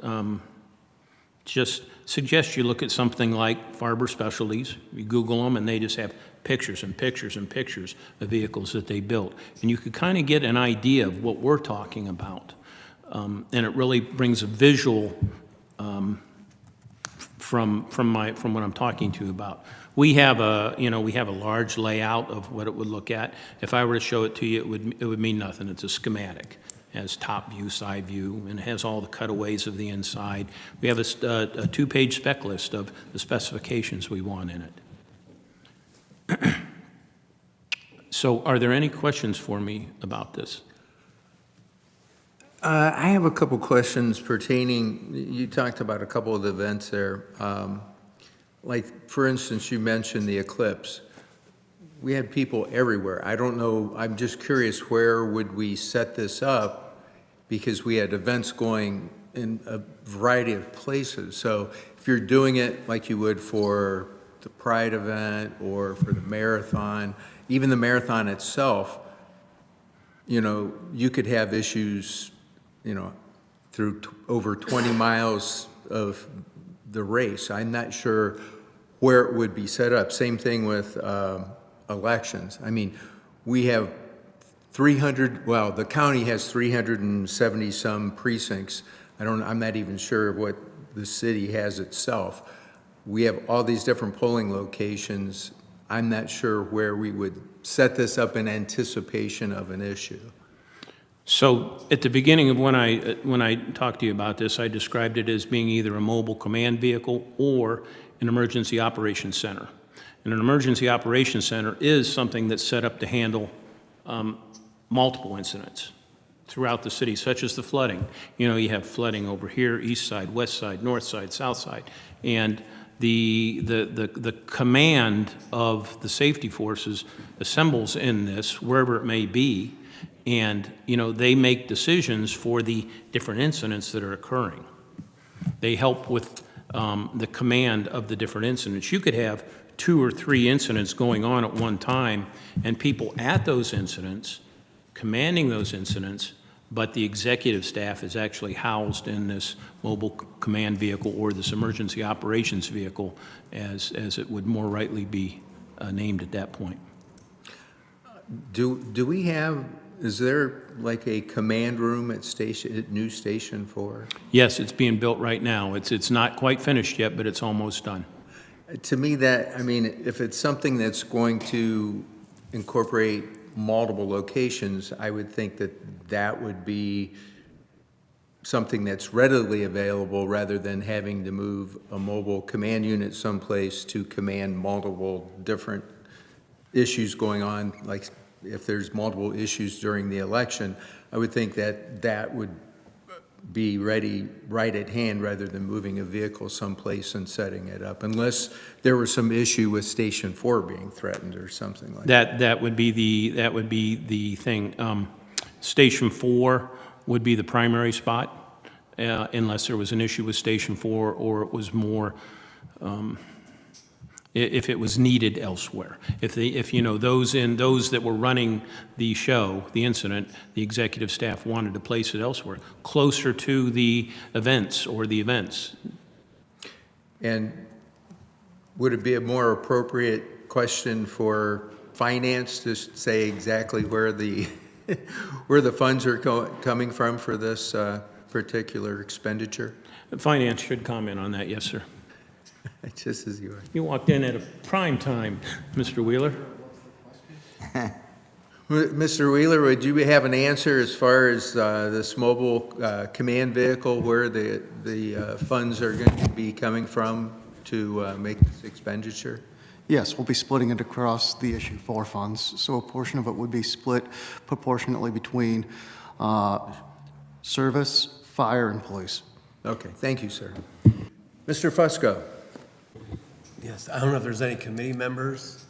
S11: just suggest you look at something like Farber Specialties. You Google them, and they just have pictures and pictures and pictures of vehicles that they built. And you could kind of get an idea of what we're talking about. And it really brings a visual from what I'm talking to you about. We have a large layout of what it would look at. If I were to show it to you, it would mean nothing. It's a schematic. It has top view, side view, and it has all the cutaways of the inside. We have a 2-page spec list of the specifications we want in it. So are there any questions for me about this?
S2: I have a couple questions pertaining, you talked about a couple of the events there. Like, for instance, you mentioned the eclipse. We had people everywhere. I don't know, I'm just curious, where would we set this up? Because we had events going in a variety of places. So if you're doing it like you would for the Pride event or for the marathon, even the marathon itself, you know, you could have issues, you know, through over 20 miles of the race. I'm not sure where it would be set up. Same thing with elections. I mean, we have 300, well, the county has 370 some precincts. I'm not even sure what the city has itself. We have all these different polling locations. I'm not sure where we would set this up in anticipation of an issue.
S11: So at the beginning of when I talked to you about this, I described it as being either a mobile command vehicle or an emergency operations center. And an emergency operations center is something that's set up to handle multiple incidents throughout the city, such as the flooding. You know, you have flooding over here, east side, west side, north side, south side. And the command of the safety forces assembles in this, wherever it may be, and, you know, they make decisions for the different incidents that are occurring. They help with the command of the different incidents. You could have 2 or 3 incidents going on at one time, and people at those incidents, commanding those incidents, but the executive staff is actually housed in this mobile command vehicle or this emergency operations vehicle, as it would more rightly be named at that point.
S2: Do we have, is there like a command room at New Station 4?
S11: Yes, it's being built right now. It's not quite finished yet, but it's almost done.
S2: To me, that, I mean, if it's something that's going to incorporate multiple locations, I would think that that would be something that's readily available rather than having to move a mobile command unit someplace to command multiple different issues going on. Like if there's multiple issues during the election, I would think that that would be ready right at hand rather than moving a vehicle someplace and setting it up, unless there was some issue with Station 4 being threatened or something like that.
S11: That would be the thing. Station 4 would be the primary spot, unless there was an issue with Station 4 or it was more, if it was needed elsewhere. If you know, those that were running the show, the incident, the executive staff wanted to place it elsewhere, closer to the events or the events.
S2: And would it be a more appropriate question for finance to say exactly where the where the funds are coming from for this particular expenditure?
S11: Finance should comment on that, yes, sir.
S2: Just as you are.
S11: You walked in at a prime time, Mr. Wheeler.
S2: Mr. Wheeler, would you have an answer as far as this mobile command vehicle, where the funds are going to be coming from to make this expenditure?
S12: Yes, we'll be splitting it across the issue 4 funds. So a portion of it would be split proportionately between service, fire, and police.
S2: Okay, thank you, sir. Mr. Fusco.
S7: Yes, I don't know if there's any committee members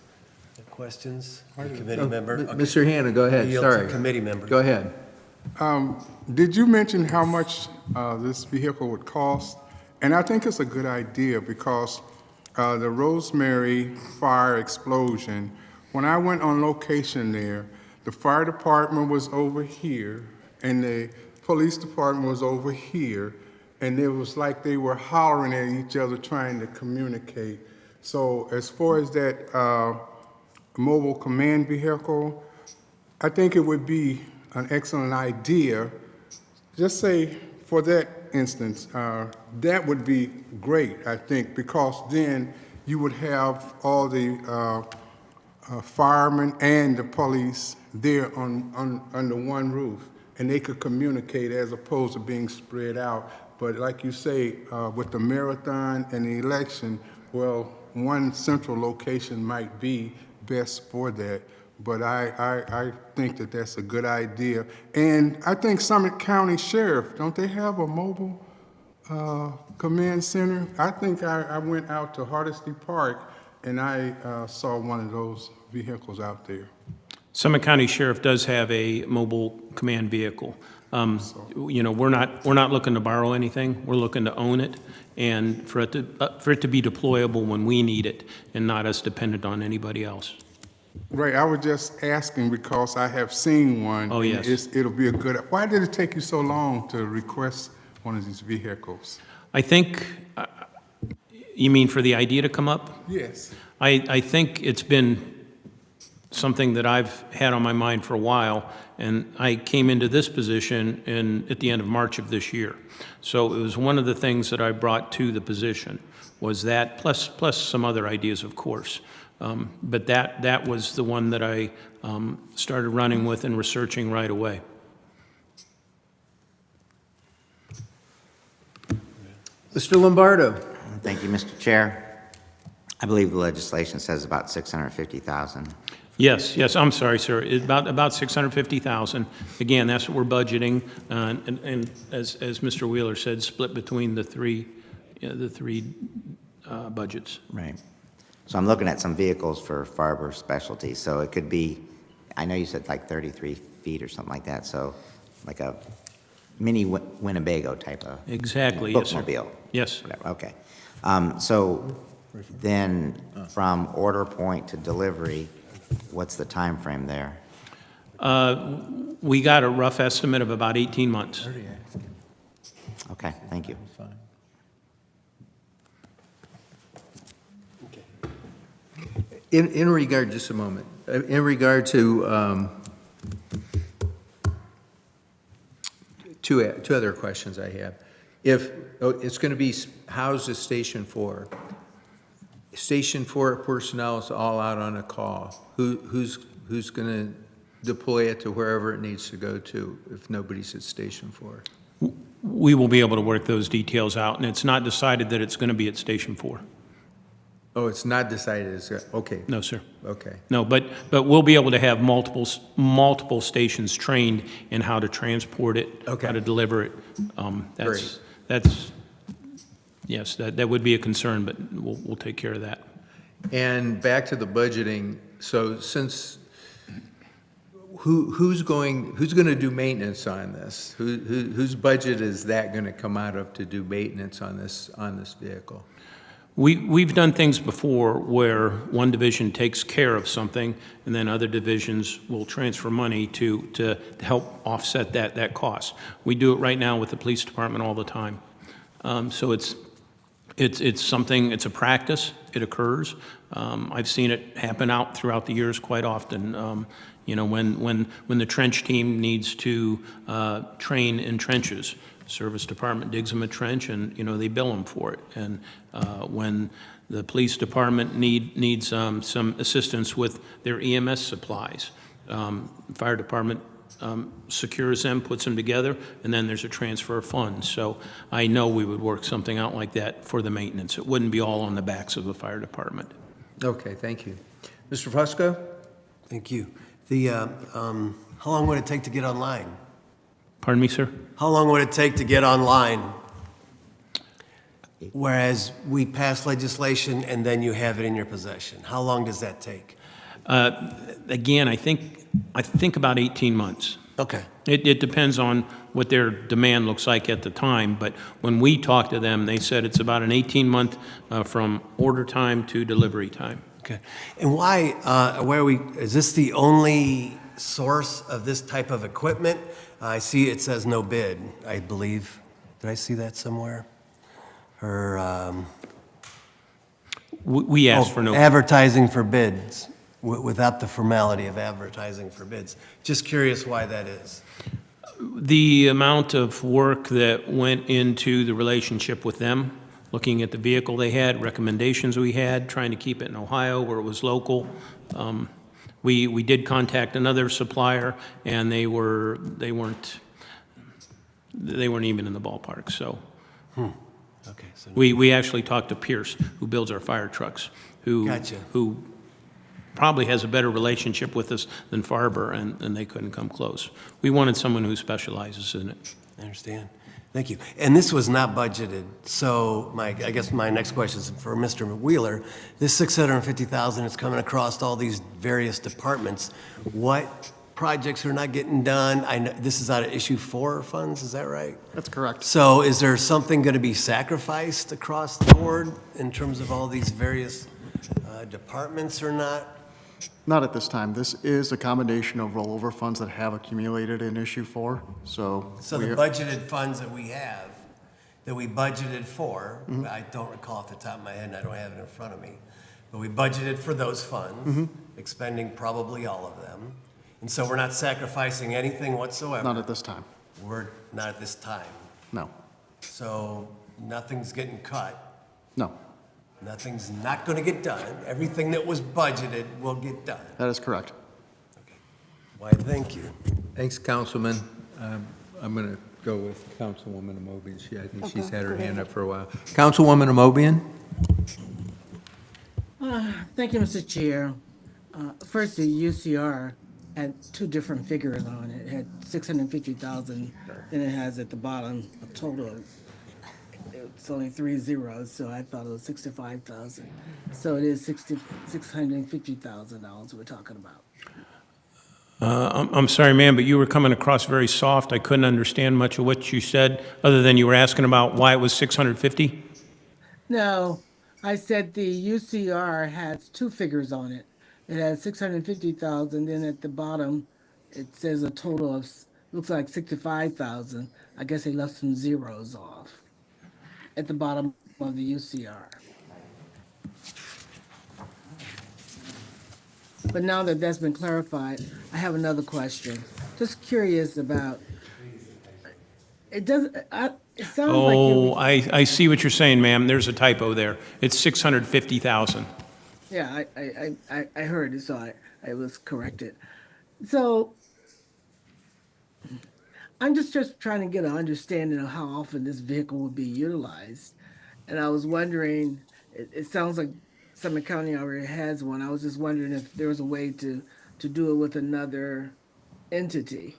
S7: have questions. Any committee member? Okay.
S2: Mr. Hanna, go ahead,
S7: Yield to
S2: sorry.
S7: committee members.
S2: Go ahead.
S13: Did you mention how much this vehicle would cost? And I think it's a good idea because the Rosemary fire explosion, when I went on location there, the fire department was over here and the police department was over here, and it was like they were hollering at each other trying to communicate. So as far as that mobile command vehicle, I think it would be an excellent idea. Just say, for that instance, that would be great, I think, because then you would have all the firemen and the police there under one roof, and they could communicate as opposed to being spread out. But like you say, with the marathon and the election, well, one central location might be best for that. But I think that that's a good idea. And I think Summit County Sheriff, don't they have a mobile command center? I think I went out to Hardesty Park and I saw one of those vehicles out there.
S11: Summit County Sheriff does have a mobile command vehicle. You know, we're not looking to borrow anything. We're looking to own it, and for it to be deployable when we need it, and not us dependent on anybody else.
S13: Right, I was just asking because I have seen one.
S11: Oh,
S13: and
S11: yes.
S13: It'll be a good, why did it take you so long to request one of these vehicles?
S11: I think, you mean for the idea to come up?
S13: Yes.
S11: I think it's been something that I've had on my mind for a while, and I came into this position at the end of March of this year. So it was one of the things that I brought to the position, was that, plus some other ideas, of course. But that was the one that I started running with and researching right away.
S2: Mr. Lombardo.
S5: Thank you, Mr. Chair. I believe the legislation says about 650,000.
S11: Yes, I'm sorry, sir. About 650,000. Again, that's what we're budgeting, and as Mr. Wheeler said, split between the three budgets.
S5: Right. So I'm looking at some vehicles for Farber Specialty. So it could be, I know you said like 33 feet or something like that. So like a mini Winnebago type of
S11: Exactly, yes, sir.
S5: bookmobile.
S11: Yes.
S5: Whatever. Okay. So then from order point to delivery, what's the time frame there?
S11: We got a rough estimate of about 18 months.
S5: Okay, thank you.
S2: In regard, just a moment, in regard to two other questions I have. If it's going to be housed at Station 4, Station 4 personnel is all out on a call. Who's going to deploy it to wherever it needs to go to if nobody's at Station 4?
S11: We will be able to work those details out, and it's not decided that it's going to be at Station 4.
S2: Oh, it's not decided, okay.
S11: No, sir.
S2: Okay.
S11: No, but we'll be able to have multiple stations trained in how to transport it,
S2: Okay.
S11: how to deliver it.
S2: Great.
S11: Yes, that would be a concern, but we'll take care of that.
S2: And back to the budgeting, so since, who's going to do maintenance on this? Whose budget is that going to come out of to do maintenance on this vehicle?
S11: We've done things before where one division takes care of something, and then other divisions will transfer money to help offset that cost. We do it right now with the police department all the time. So it's something, it's a practice, it occurs. I've seen it happen out throughout the years quite often. You know, when the trench team needs to train in trenches, service department digs them a trench and, you know, they bill them for it. And when the police department needs some assistance with their EMS supplies, fire department secures them, puts them together, and then there's a transfer of funds. So I know we would work something out like that for the maintenance. It wouldn't be all on the backs of the fire department.
S2: Okay, thank you. Mr. Fusco?
S7: Thank you. How long would it take to get online?
S11: Pardon me, sir?
S7: How long would it take to get online? Whereas we pass legislation and then you have it in your possession. How long does that take?
S11: Again, I think about 18 months.
S7: Okay.
S11: It depends on what their demand looks like at the time, but when we talked to them, they said it's about an 18-month from order time to delivery time.
S7: Okay. And is this the only source of this type of equipment? I see it says no bid, I believe. Did I see that somewhere? Or,
S11: We asked for no.
S7: advertising for bids, without the formality of advertising for bids. Just curious why that is.
S11: The amount of work that went into the relationship with them, looking at the vehicle they had, recommendations we had, trying to keep it in Ohio where it was local. We did contact another supplier, and they weren't even in the ballpark, so.
S7: Okay, so.
S11: We actually talked to Pierce, who builds our fire trucks,
S7: Gotcha.
S11: who probably has a better relationship with us than Farber, and they couldn't come close. We wanted someone who specializes in it.
S7: I understand. Thank you. And this was not budgeted, so I guess my next question is for Mr. Wheeler. This 650,000 is coming across all these various departments. What projects are not getting done? I know this is out of issue 4 funds, is that right?
S12: That's correct.
S7: So is there something going to be sacrificed across the board in terms of all these various departments or not?
S12: Not at this time. This is a combination of rollover funds that have accumulated in issue 4, so.
S7: So the budgeted funds that we have, that we budgeted for, I don't recall off the top of my head, and I don't have it in front of me, but we budgeted for those funds, expending probably all of them. And so we're not sacrificing anything whatsoever.
S12: Not at this time.
S7: We're not at this time.
S12: No.
S7: So nothing's getting cut.
S12: No.
S7: Nothing's not going to get done. Everything that was budgeted will get done.
S12: That is correct.
S7: Why, thank you.
S2: Thanks, Councilman. I'm going to go with Councilwoman Amobian. I think she's had her hand up for a while. Councilwoman Amobian?
S3: Thank you, Mr. Chair. First, the UCR had 2 different figures on it. It had 650,000, then it has at the bottom a total of, it's only 3 zeros, so I thought it was 65,000. So it is $650,000 we're talking about.
S11: I'm sorry, ma'am, but you were coming across very soft. I couldn't understand much of what you said, other than you were asking about why it was 650?
S3: No, I said the UCR has 2 figures on it. It has 650,000, then at the bottom, it says a total of, looks like 65,000. I guess they left some zeros off at the bottom of the UCR. But now that that's been clarified, I have another question. Just curious about, it doesn't, it sounds like.
S11: Oh, I see what you're saying, ma'am. There's a typo there. It's 650,000.
S3: Yeah, I heard it, so I was corrected. So I'm just trying to get an understanding of how often this vehicle would be utilized. And I was wondering, it sounds like Summit County already has one. I was just wondering if there was a way to do it with another entity.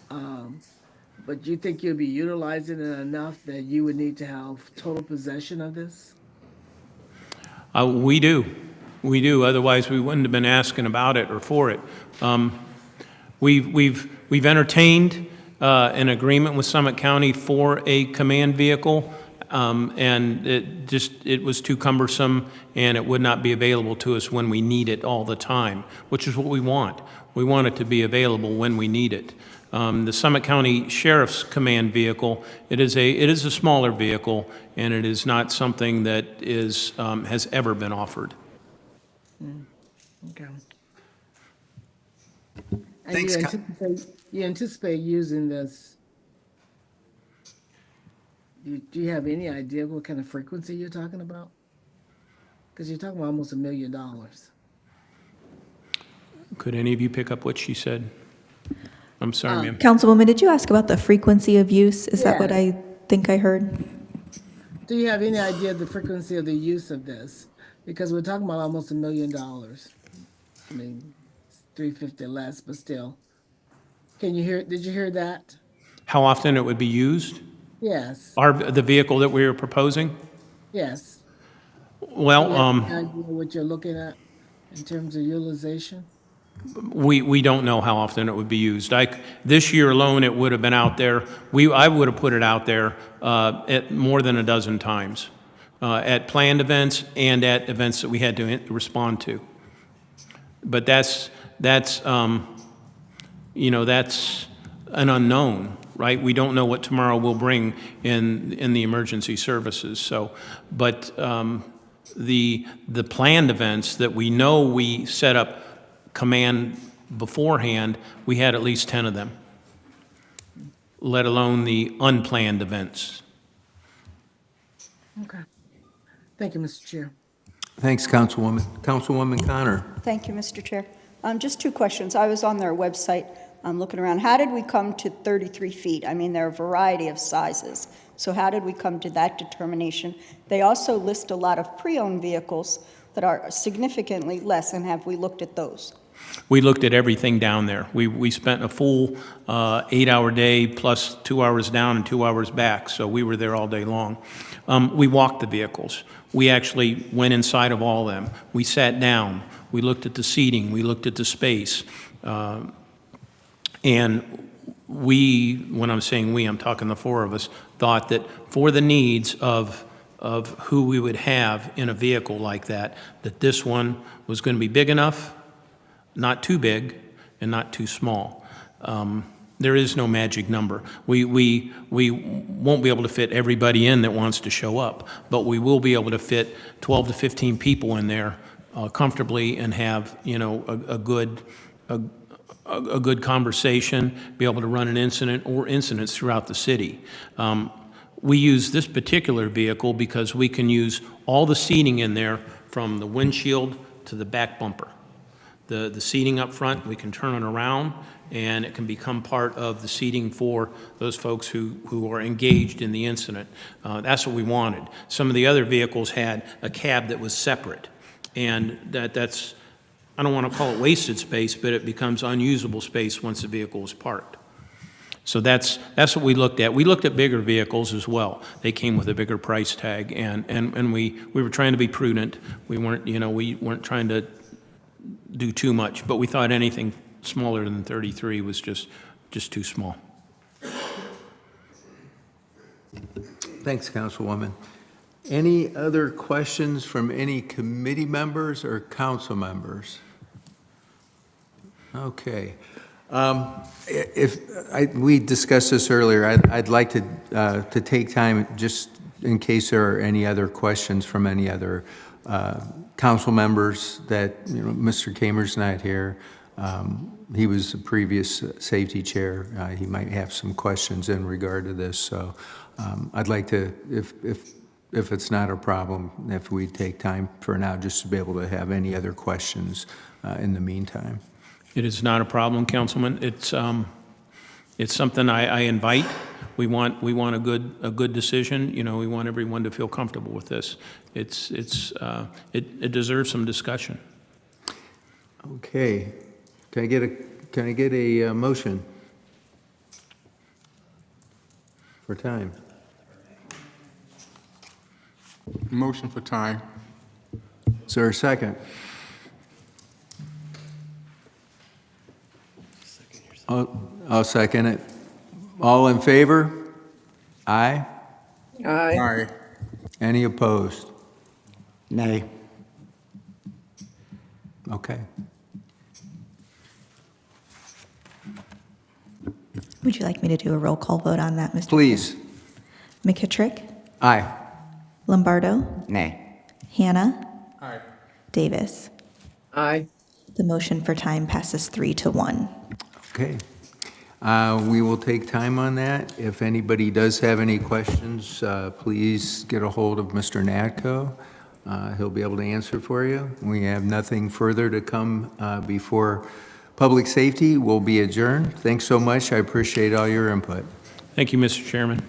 S3: But do you think you'll be utilizing it enough that you would need to have total possession of this?
S11: We do. We do. Otherwise, we wouldn't have been asking about it or for it. We've entertained an agreement with Summit County for a command vehicle, and it was too cumbersome, and it would not be available to us when we need it all the time, which is what we want. We want it to be available when we need it. The Summit County Sheriff's command vehicle, it is a smaller vehicle, and it is not something that has ever been offered.
S3: Okay. And you anticipate using this, do you have any idea what kind of frequency you're talking about? Because you're talking about almost $1 million.
S11: Could any of you pick up what she said? I'm sorry, ma'am.
S4: Councilwoman, did you ask about the frequency of use? Is that what
S3: Yeah.
S4: I think I heard?
S3: Do you have any idea of the frequency of the use of this? Because we're talking about almost $1 million. I mean, it's 350 less, but still. Did you hear that?
S11: How often it would be used?
S3: Yes,
S11: The vehicle that we are proposing?
S3: yes.
S11: Well,
S3: Do you have any idea what you're looking at in terms of utilization?
S11: we don't know how often it would be used. This year alone, it would have been out there. I would have put it out there at more than a dozen times, at planned events and at events that we had to respond to. But that's an unknown right? We don't know what tomorrow will bring in the emergency services. So, but the planned events that we know we set up command beforehand, we had at least 10 of them, let alone the unplanned events.
S3: Okay. Thank you, Mr. Chair.
S2: Thanks, Councilwoman. Councilwoman Connor.
S9: Thank you, Mr. Chair. Just two questions. I was on their website, looking around. How did we come to 33 feet? I mean, there are a variety of sizes. So how did we come to that determination? They also list a lot of pre-owned vehicles that are significantly less, and have we looked at those?
S11: We looked at everything down there. We spent a full 8-hour day plus 2 hours down and 2 hours back, so we were there all day long. We walked the vehicles. We actually went inside of all of them. We sat down. We looked at the seating. We looked at the space. And we, when I'm saying we, I'm talking the four of us, thought that for the needs of who we would have in a vehicle like that this one was going to be big enough, not too big, and not too small. There is no magic number. We won't be able to fit everybody in that wants to show up, but we will be able to fit 12 to 15 people in there comfortably and have, you know, a good conversation, be able to run an incident or incidents throughout the city. We use this particular vehicle because we can use all the seating in there from the windshield to the back bumper. The seating up front, we can turn it around, and it can become part of the seating for those folks who are engaged in the incident. That's what we wanted. Some of the other vehicles had a cab that was separate, and that's, I don't want to call it wasted space, but it becomes unusable space once the vehicle is parked. So that's what we looked at. We looked at bigger vehicles as well. They came with a bigger price tag, and we were trying to be prudent. We weren't trying to do too much, but we thought anything smaller than 33 was just too small.
S2: Thanks, Councilwoman. Any other questions from any committee members or council members? Okay. We discussed this earlier, I'd like to take time just in case there are any other questions from any other council members that, you know, Mr. Kamer's not here. He was the previous safety chair. He might have some questions in regard to this. So I'd like to, if it's not a problem, if we take time for now just to be able to have any other questions in the meantime.
S11: It is not a problem, Councilman. It's something I invite. We want a good decision. You know, we want everyone to feel comfortable with this. It deserves some discussion.
S2: Okay. Can I get a motion for time?
S13: Motion for time.
S2: Is there a second? I'll second it. All in favor? Aye?
S13: Aye.
S2: Any opposed?
S5: Nay.
S2: Okay.
S4: Would you like me to do a roll call vote on that, Mr.
S2: Please.
S4: McKittrick?
S2: Aye.
S4: Lombardo?
S5: Nay.
S4: Hannah?
S13: Aye.
S4: Davis?
S3: Aye.
S4: The motion for time passes 3-1.
S2: Okay. We will take time on that. If anybody does have any questions, please get a hold of Mr. Natko. He'll be able to answer for you. We have nothing further to come before public safety. We'll be adjourned. Thanks so much. I appreciate all your input.
S11: Thank you, Mr. Chairman.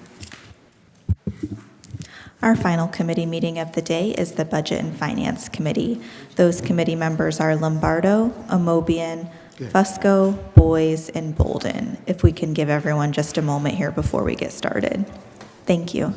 S4: Our final committee meeting of the day is the Budget and Finance Committee. Those committee members are Lombardo, Amobian, Fusco, Boyes, and Bolden. If we can give everyone just a moment here before we get started. Thank you.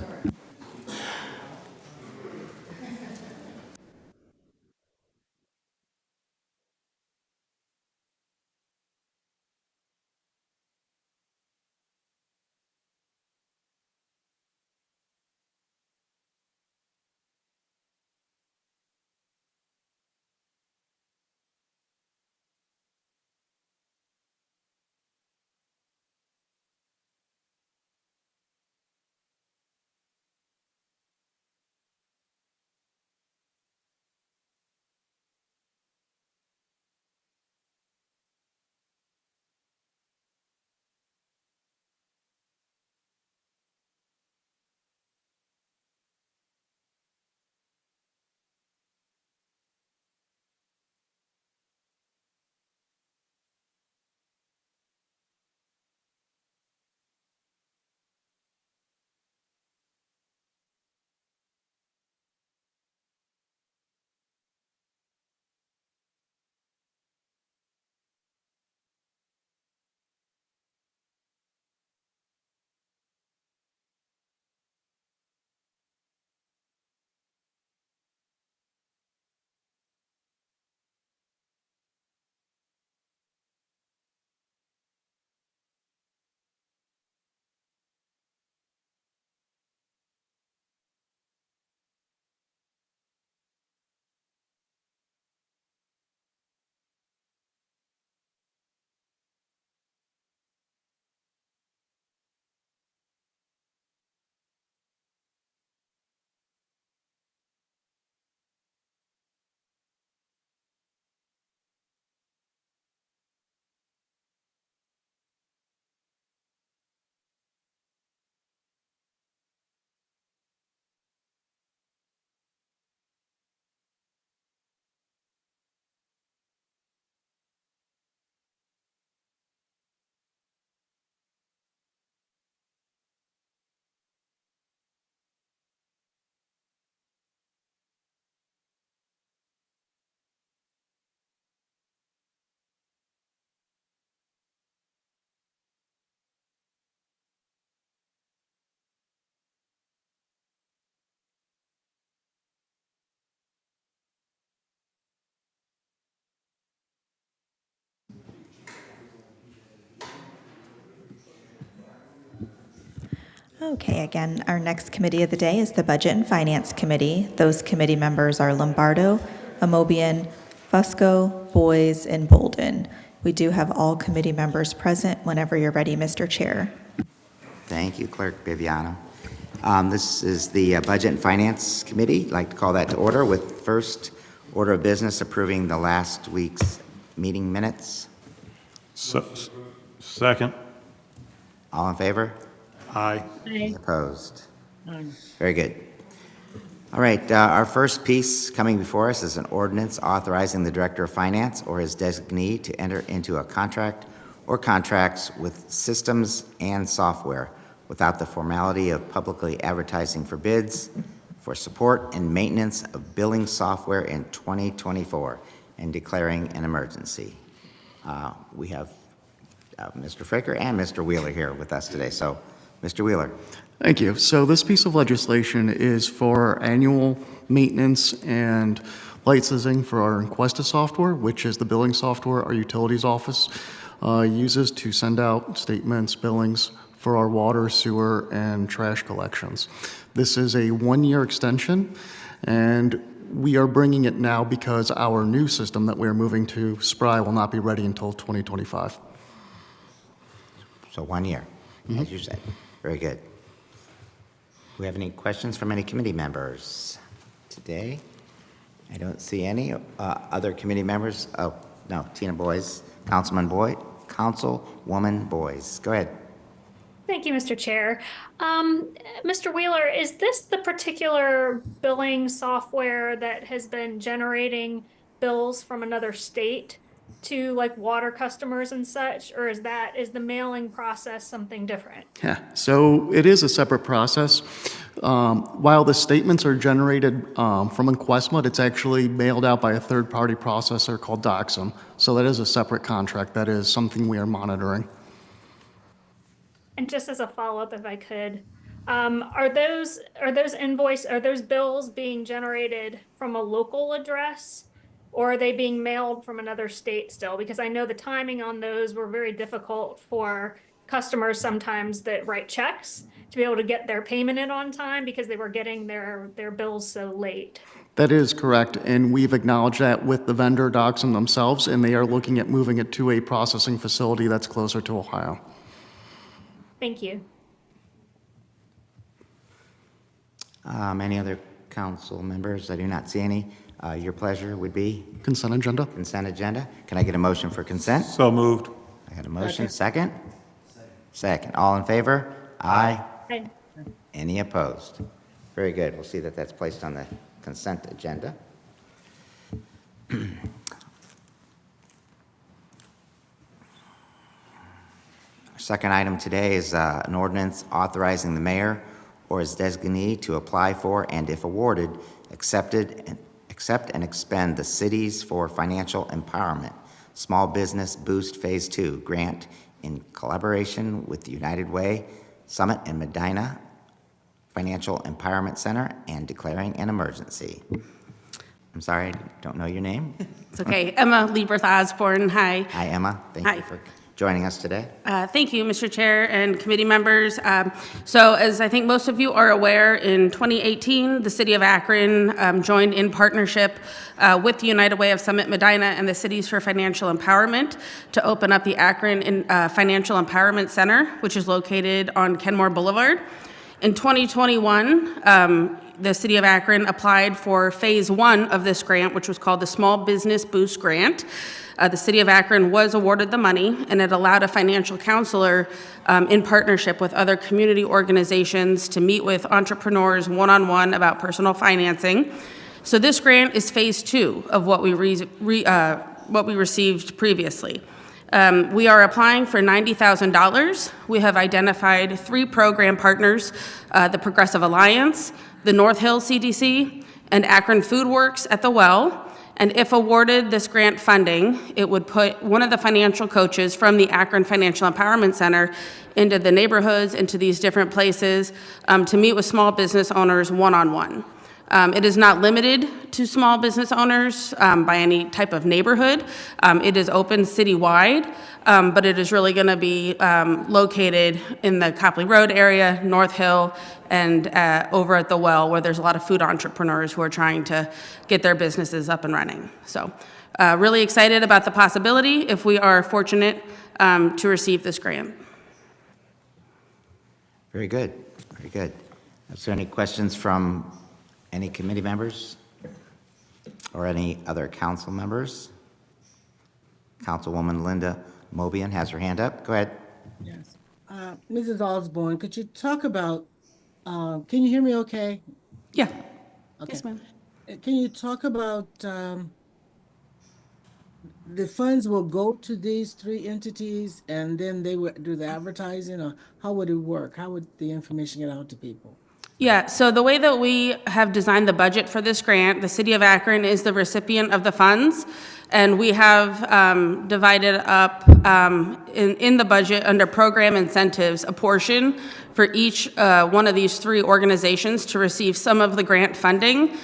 S4: Okay, again, our next committee of the day is the Budget and Finance Committee. Those committee members are Lombardo, Amobian, Fusco, Boyes, and Bolden. We do have all committee members present whenever you're ready, Mr. Chair.
S5: Thank you, Clerk Viviano. This is the Budget and Finance Committee. I'd like to call that to order with first order of business approving the last week's meeting minutes.
S6: Second.
S5: All in favor?
S6: Aye.
S5: Any opposed? Very good. All right, our first piece coming before us is an ordinance authorizing the Director of Finance or his designee to enter into a contract or contracts with systems and software without the formality of publicly advertising for bids for support and maintenance of billing software in 2024 and declaring an emergency. We have Mr. Fraker and Mr. Wheeler here with us today. So, Mr. Wheeler.
S12: Thank you. So this piece of legislation is for annual maintenance and licensing for our Enquesta software, which is the billing software our utilities office uses to send out statements, billings for our water, sewer, and trash collections. This is a one-year extension, and we are bringing it now because our new system that we are moving to, SPRY, will not be ready until 2025.
S5: So 1 year, as you said. Very good. Do we have any questions from any committee members today? I don't see any. Other committee members? Oh, no, Tina Boyes, Councilwoman Boyes. Go ahead.
S14: Thank you, Mr. Chair. Mr. Wheeler, is this the particular billing software that has been generating bills from another state to like water customers and such, or is the mailing process something different?
S12: Yeah, so it is a separate process. While the statements are generated from Enquestment, it's actually mailed out by a third-party processor called Doxum. So that is a separate contract. That is something we are monitoring.
S14: And just as a follow-up, if I could, are those bills being generated from a local address, or are they being mailed from another state still? Because I know the timing on those were very difficult for customers sometimes that write checks to be able to get their payment in on time because they were getting their bills so late.
S12: That is correct, and we've acknowledged that with the vendor Doxum themselves, and they are looking at moving it to a processing facility that's closer to Ohio.
S14: Thank you.
S5: Any other council members? I do not see any. Your pleasure would be?
S12: Consent agenda.
S5: Consent agenda. Can I get a motion for consent?
S6: So moved.
S5: I got a motion. Second? Second. All in favor? Aye.
S14: Aye.
S5: Any opposed? Very good. We'll see that that's placed on the consent agenda. Our second item today is an ordinance authorizing the mayor or his designee to apply for and, if awarded, accept and expend the Cities for Financial Empowerment Small Business Boost Phase 2 grant in collaboration with the United Way, Summit and Medina Financial Empowerment Center and declaring an emergency. I'm sorry, I don't know your name.
S15: It's okay. Emma Lieberth Osborne. Hi.
S5: Hi, Emma. Thank you for joining us today.
S15: Thank you, Mr. Chair and committee members. So as I think most of you are aware, in 2018, the City of Akron joined in partnership with the United Way of Summit Medina and the Cities for Financial Empowerment to open up the Akron Financial Empowerment Center, which is located on Kenmore Boulevard. In 2021, the City of Akron applied for Phase 1 of this grant, which was called the Small Business Boost Grant. The City of Akron was awarded the money, and it allowed a financial counselor in partnership with other community organizations to meet with entrepreneurs one-on-one about personal financing. So this grant is Phase 2 of what we received previously. We are applying for $90,000. We have identified 3 program partners, the Progressive Alliance, the North Hill CDC, and Akron Food Works at the Well. And if awarded this grant funding, it would put one of the financial coaches from the Akron Financial Empowerment Center into the neighborhoods, into these different places to meet with small business owners one-on-one. It is not limited to small business owners by any type of neighborhood. It is open citywide, but it is really going to be located in the Copley Road area, North Hill, and over at the Well, where there's a lot of food entrepreneurs who are trying to get their businesses up and running. So really excited about the possibility if we are fortunate to receive this grant.
S5: Very good, very good. Is there any questions from any committee members or any other council members? Councilwoman Linda Mobian has her hand up. Go ahead.
S3: Yes. Mrs. Osborne, could you talk about, can you hear me okay?
S15: Yeah.
S3: Okay.
S15: Yes, ma'am.
S3: Can you talk about the funds will go to these 3 entities and then they would do the advertising, or how would it work? How would the information get out to people?
S15: Yeah, so the way that we have designed the budget for this grant, the City of Akron is the recipient of the funds, and we have divided up in the budget under program incentives a portion for each one of these 3 organizations to receive some of the grant funding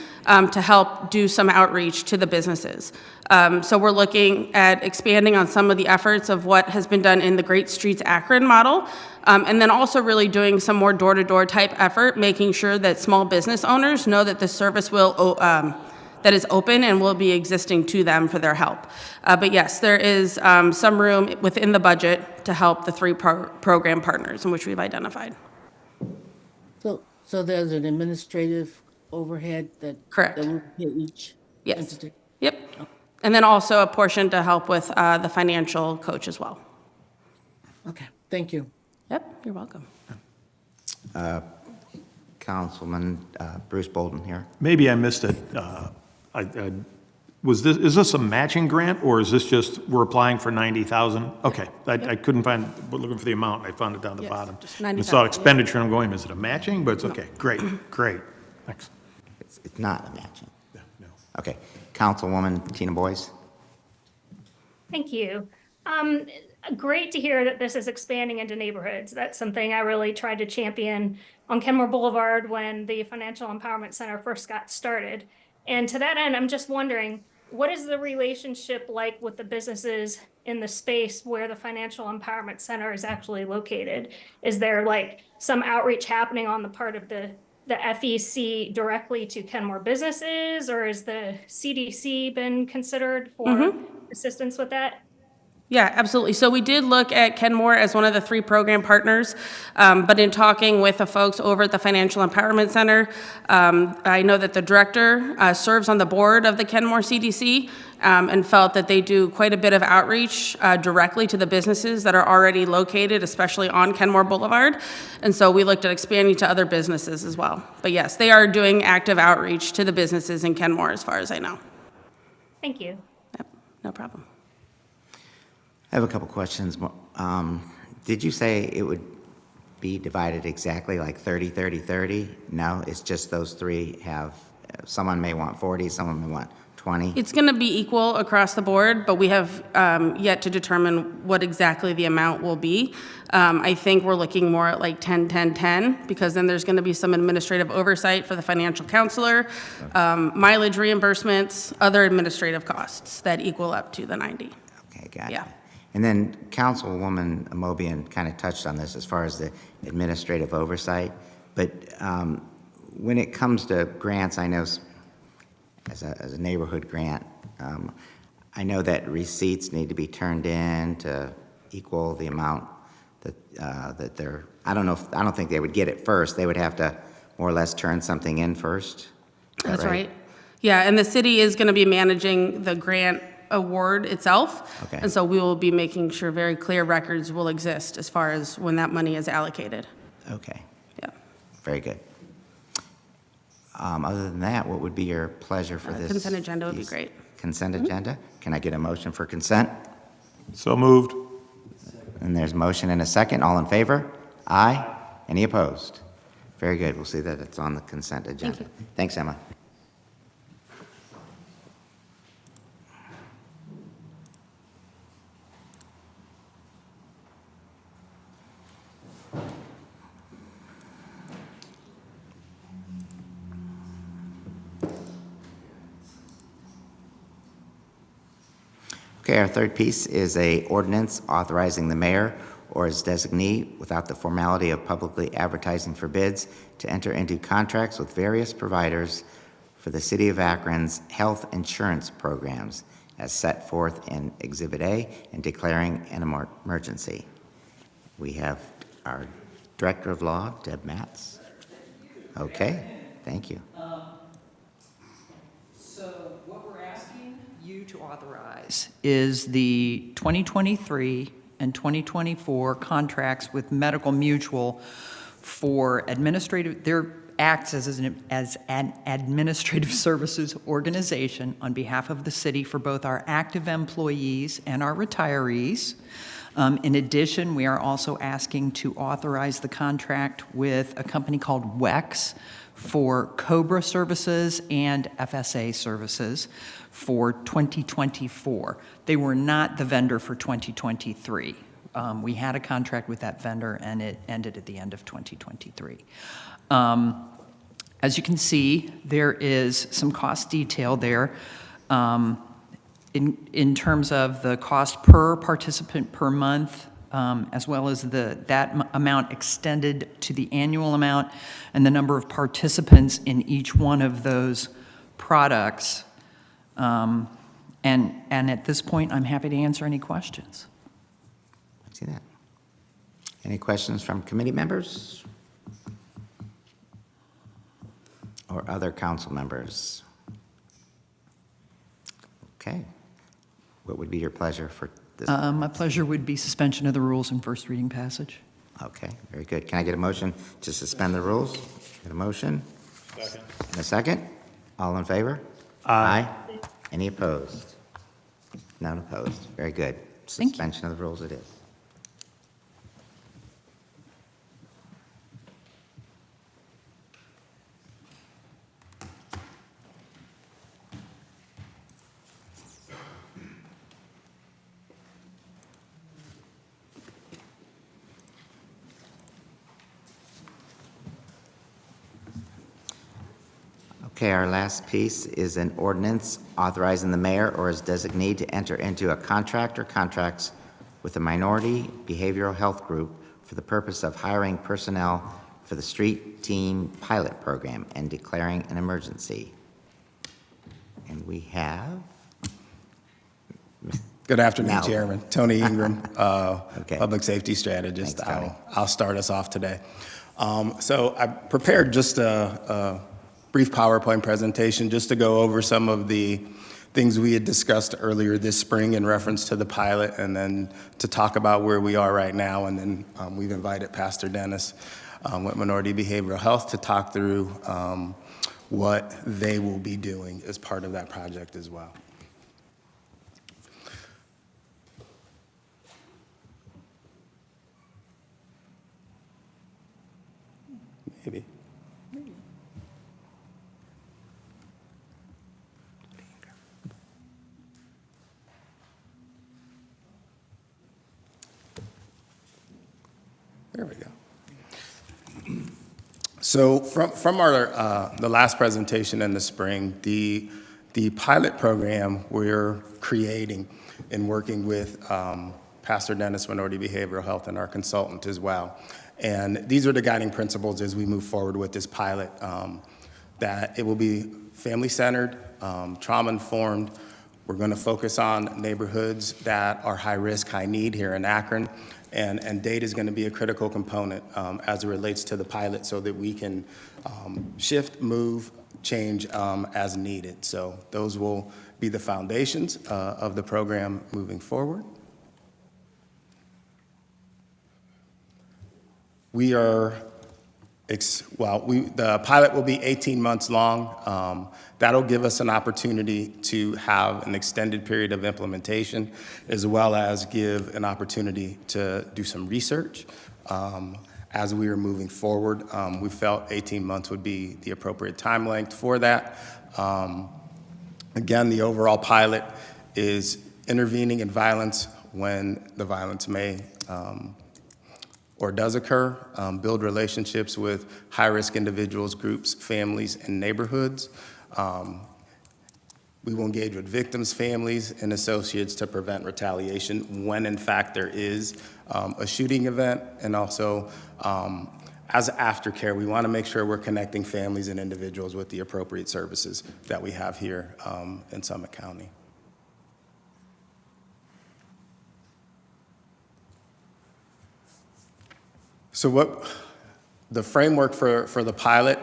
S15: to help do some outreach to the businesses. So we're looking at expanding on some of the efforts of what has been done in the Great Streets Akron model, and then also really doing some more door-to-door type effort, making sure that small business owners know that this service will that is open and will be existing to them for their help. But yes, there is some room within the budget to help the 3 program partners in which we've identified.
S3: So there's an administrative overhead that
S15: Correct.
S3: that will pay each
S15: Yes.
S3: entity?
S15: Yep. And then also a portion to help with the financial coach as well.
S3: Okay, thank you.
S15: Yep, you're welcome.
S5: Councilman Bruce Bolden here.
S6: Maybe I missed it. Is this a matching grant, or is this just, we're applying for 90,000? Okay, I couldn't find, looking for the amount, and I found it down the
S15: Yes,
S6: bottom.
S15: just
S6: I
S15: 90,000,
S6: saw
S15: yeah.
S6: expenditure, and I'm going, is it a matching? But it's okay, great, great, thanks.
S5: It's not a matching.
S6: No.
S5: Okay, Councilwoman Tina Boyce.
S14: Thank you. Great to hear that this is expanding into neighborhoods. That's something I really tried to champion on Kenmore Boulevard when the Financial Empowerment Center first got started. And to that end, I'm just wondering, what is the relationship like with the businesses in the space where the Financial Empowerment Center is actually located? Is there like some outreach happening on the part of the FEC directly to Kenmore businesses, or is the CDC been considered for assistance with that?
S15: Yeah, absolutely. So we did look at Kenmore as one of the 3 program partners, but in talking with the folks over at the Financial Empowerment Center, I know that the director serves on the board of the Kenmore CDC and felt that they do quite a bit of outreach directly to the businesses that are already located, especially on Kenmore Boulevard. And so we looked at expanding to other businesses as well. But yes, they are doing active outreach to the businesses in Kenmore as far as I know.
S14: Thank you.
S15: Yep, no problem.
S5: I have a couple questions. Did you say it would be divided exactly like 30, 30, 30? No, it's just those 3 have, someone may want 40, someone may want 20?
S15: It's going to be equal across the board, but we have yet to determine what exactly the amount will be. I think we're looking more at like 10, 10, 10, because then there's going to be some administrative oversight for the financial counselor, mileage reimbursements, other administrative costs that equal up to the 90.
S5: Okay, got it.
S15: Yeah.
S5: And then Councilwoman Mobian kind of touched on this as far as the administrative oversight, but when it comes to grants, I know as a neighborhood grant, I know that receipts need to be turned in to equal the amount that they're, I don't think they would get it first. They would have to more or less turn something in first.
S15: That's right. Yeah, and the city is going to be managing the grant award itself.
S5: Okay.
S15: And so we will be making sure very clear records will exist as far as when that money is allocated.
S5: Okay.
S15: Yeah.
S5: Very good. Other than that, what would be your pleasure for this?
S15: Consent agenda would be great.
S5: Consent agenda? Can I get a motion for consent?
S6: So moved.
S5: And there's motion and a second. All in favor? Aye. Any opposed? Very good. We'll see that it's on the consent agenda.
S15: Thank you.
S5: Thanks, Emma. Okay, our third piece is a ordinance authorizing the mayor or his designee without the formality of publicly advertising for bids to enter into contracts with various providers for the City of Akron's health insurance programs as set forth in Exhibit A and declaring an emergency. We have our Director of Law, Deb Matz. Okay, thank you.
S16: So what we're asking you to authorize is the 2023 and 2024 contracts with Medical Mutual for administrative, their acts as an administrative services organization on behalf of the city for both our active employees and our retirees. In addition, we are also asking to authorize the contract with a company called WEX for COBRA services and FSA services for 2024. They were not the vendor for 2023. We had a contract with that vendor, and it ended at the end of 2023. As you can see, there is some cost detail there. In terms of the cost per participant per month, as well as that amount extended to the annual amount and the number of participants in each one of those products. And at this point, I'm happy to answer any questions.
S5: I see that. Any questions from committee members or other council members? Okay. What would be your pleasure for this?
S16: My pleasure would be suspension of the rules and first reading passage.
S5: Okay, very good. Can I get a motion to suspend the rules? Get a motion?
S6: Second.
S5: And a second? All in favor?
S6: Aye.
S5: Any opposed? None opposed. Very good.
S16: Thank you.
S5: Suspension of the rules it is. Okay, our last piece is an ordinance authorizing the mayor or his designee to enter into a contract or contracts with a minority behavioral health group for the purpose of hiring personnel for the street team pilot program and declaring an emergency. And we have...
S17: Good afternoon,
S5: Now.
S17: Chairman. Tony Ingram,
S5: Okay.
S17: Public Safety Strategist.
S5: Thanks, Tony.
S17: I'll start us off today. So I prepared just a brief PowerPoint presentation just to go over some of the things we had discussed earlier this spring in reference to the pilot, and then to talk about where we are right now. And then we've invited Pastor Dennis with Minority Behavioral Health to talk through what they will be doing as part of that project as well. Maybe. There we go. So from our the last presentation in the spring, the pilot program we're creating and working with Pastor Dennis, Minority Behavioral Health, and our consultant as well. And these are the guiding principles as we move forward with this pilot, that it will be family-centered, trauma-informed. We're going to focus on neighborhoods that are high risk, high need here in Akron. And data is going to be a critical component as it relates to the pilot so that we can shift, move, change as needed. So those will be the foundations of the program moving forward. We are, the pilot will be 18 months long. That'll give us an opportunity to have an extended period of implementation, as well as give an opportunity to do some research. As we are moving forward, we felt 18 months would be the appropriate time length for that. Again, the overall pilot is intervening in violence when the violence may or does occur, build relationships with high-risk individuals, groups, families, and neighborhoods. We will engage with victims, families, and associates to prevent retaliation when, in fact, there is a shooting event. And also, as aftercare, we want to make sure we're connecting families and individuals with the appropriate services that we have here in Summit County. So the framework for the pilot,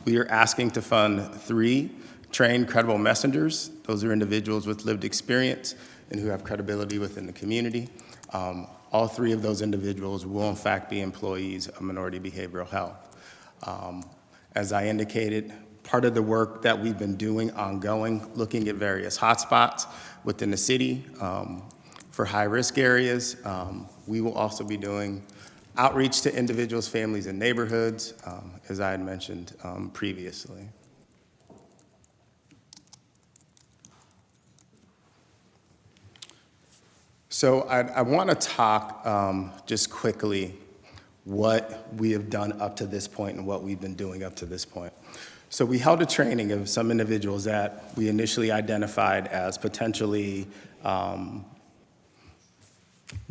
S17: we are asking to fund 3 trained credible messengers. Those are individuals with lived experience and who have credibility within the community. All 3 of those individuals will in fact be employees of Minority Behavioral Health. As I indicated, part of the work that we've been doing ongoing, looking at various hotspots within the city for high-risk areas. We will also be doing outreach to individuals, families, and neighborhoods, as I had mentioned previously. So I want to talk just quickly what we have done up to this point and what we've been doing up to this point. So we held a training of some individuals that we initially identified as potentially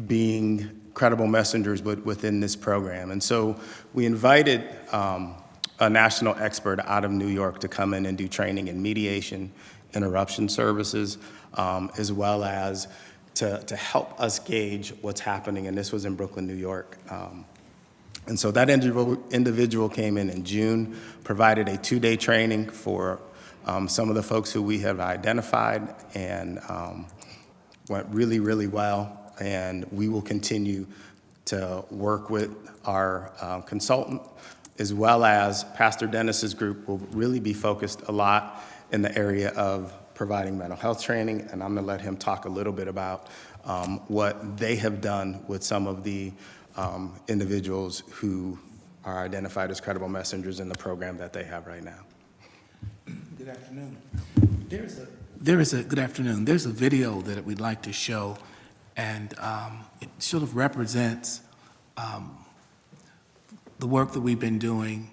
S17: being credible messengers within this program. And so we invited a national expert out of New York to come in and do training in mediation, interruption services, as well as to help us gauge what's happening, and this was in Brooklyn, New York. And so that individual came in June, provided a 2-day training for some of the folks who we have identified, and went really, really well. And we will continue to work with our consultant, as well as Pastor Dennis's group will really be focused a lot in the area of providing mental health training, and I'm going to let him talk a little bit about what they have done with some of the individuals who are identified as credible messengers in the program that they have right now.
S18: Good afternoon. Good afternoon. There's a video that we'd like to show, and it sort of represents the work that we've been doing,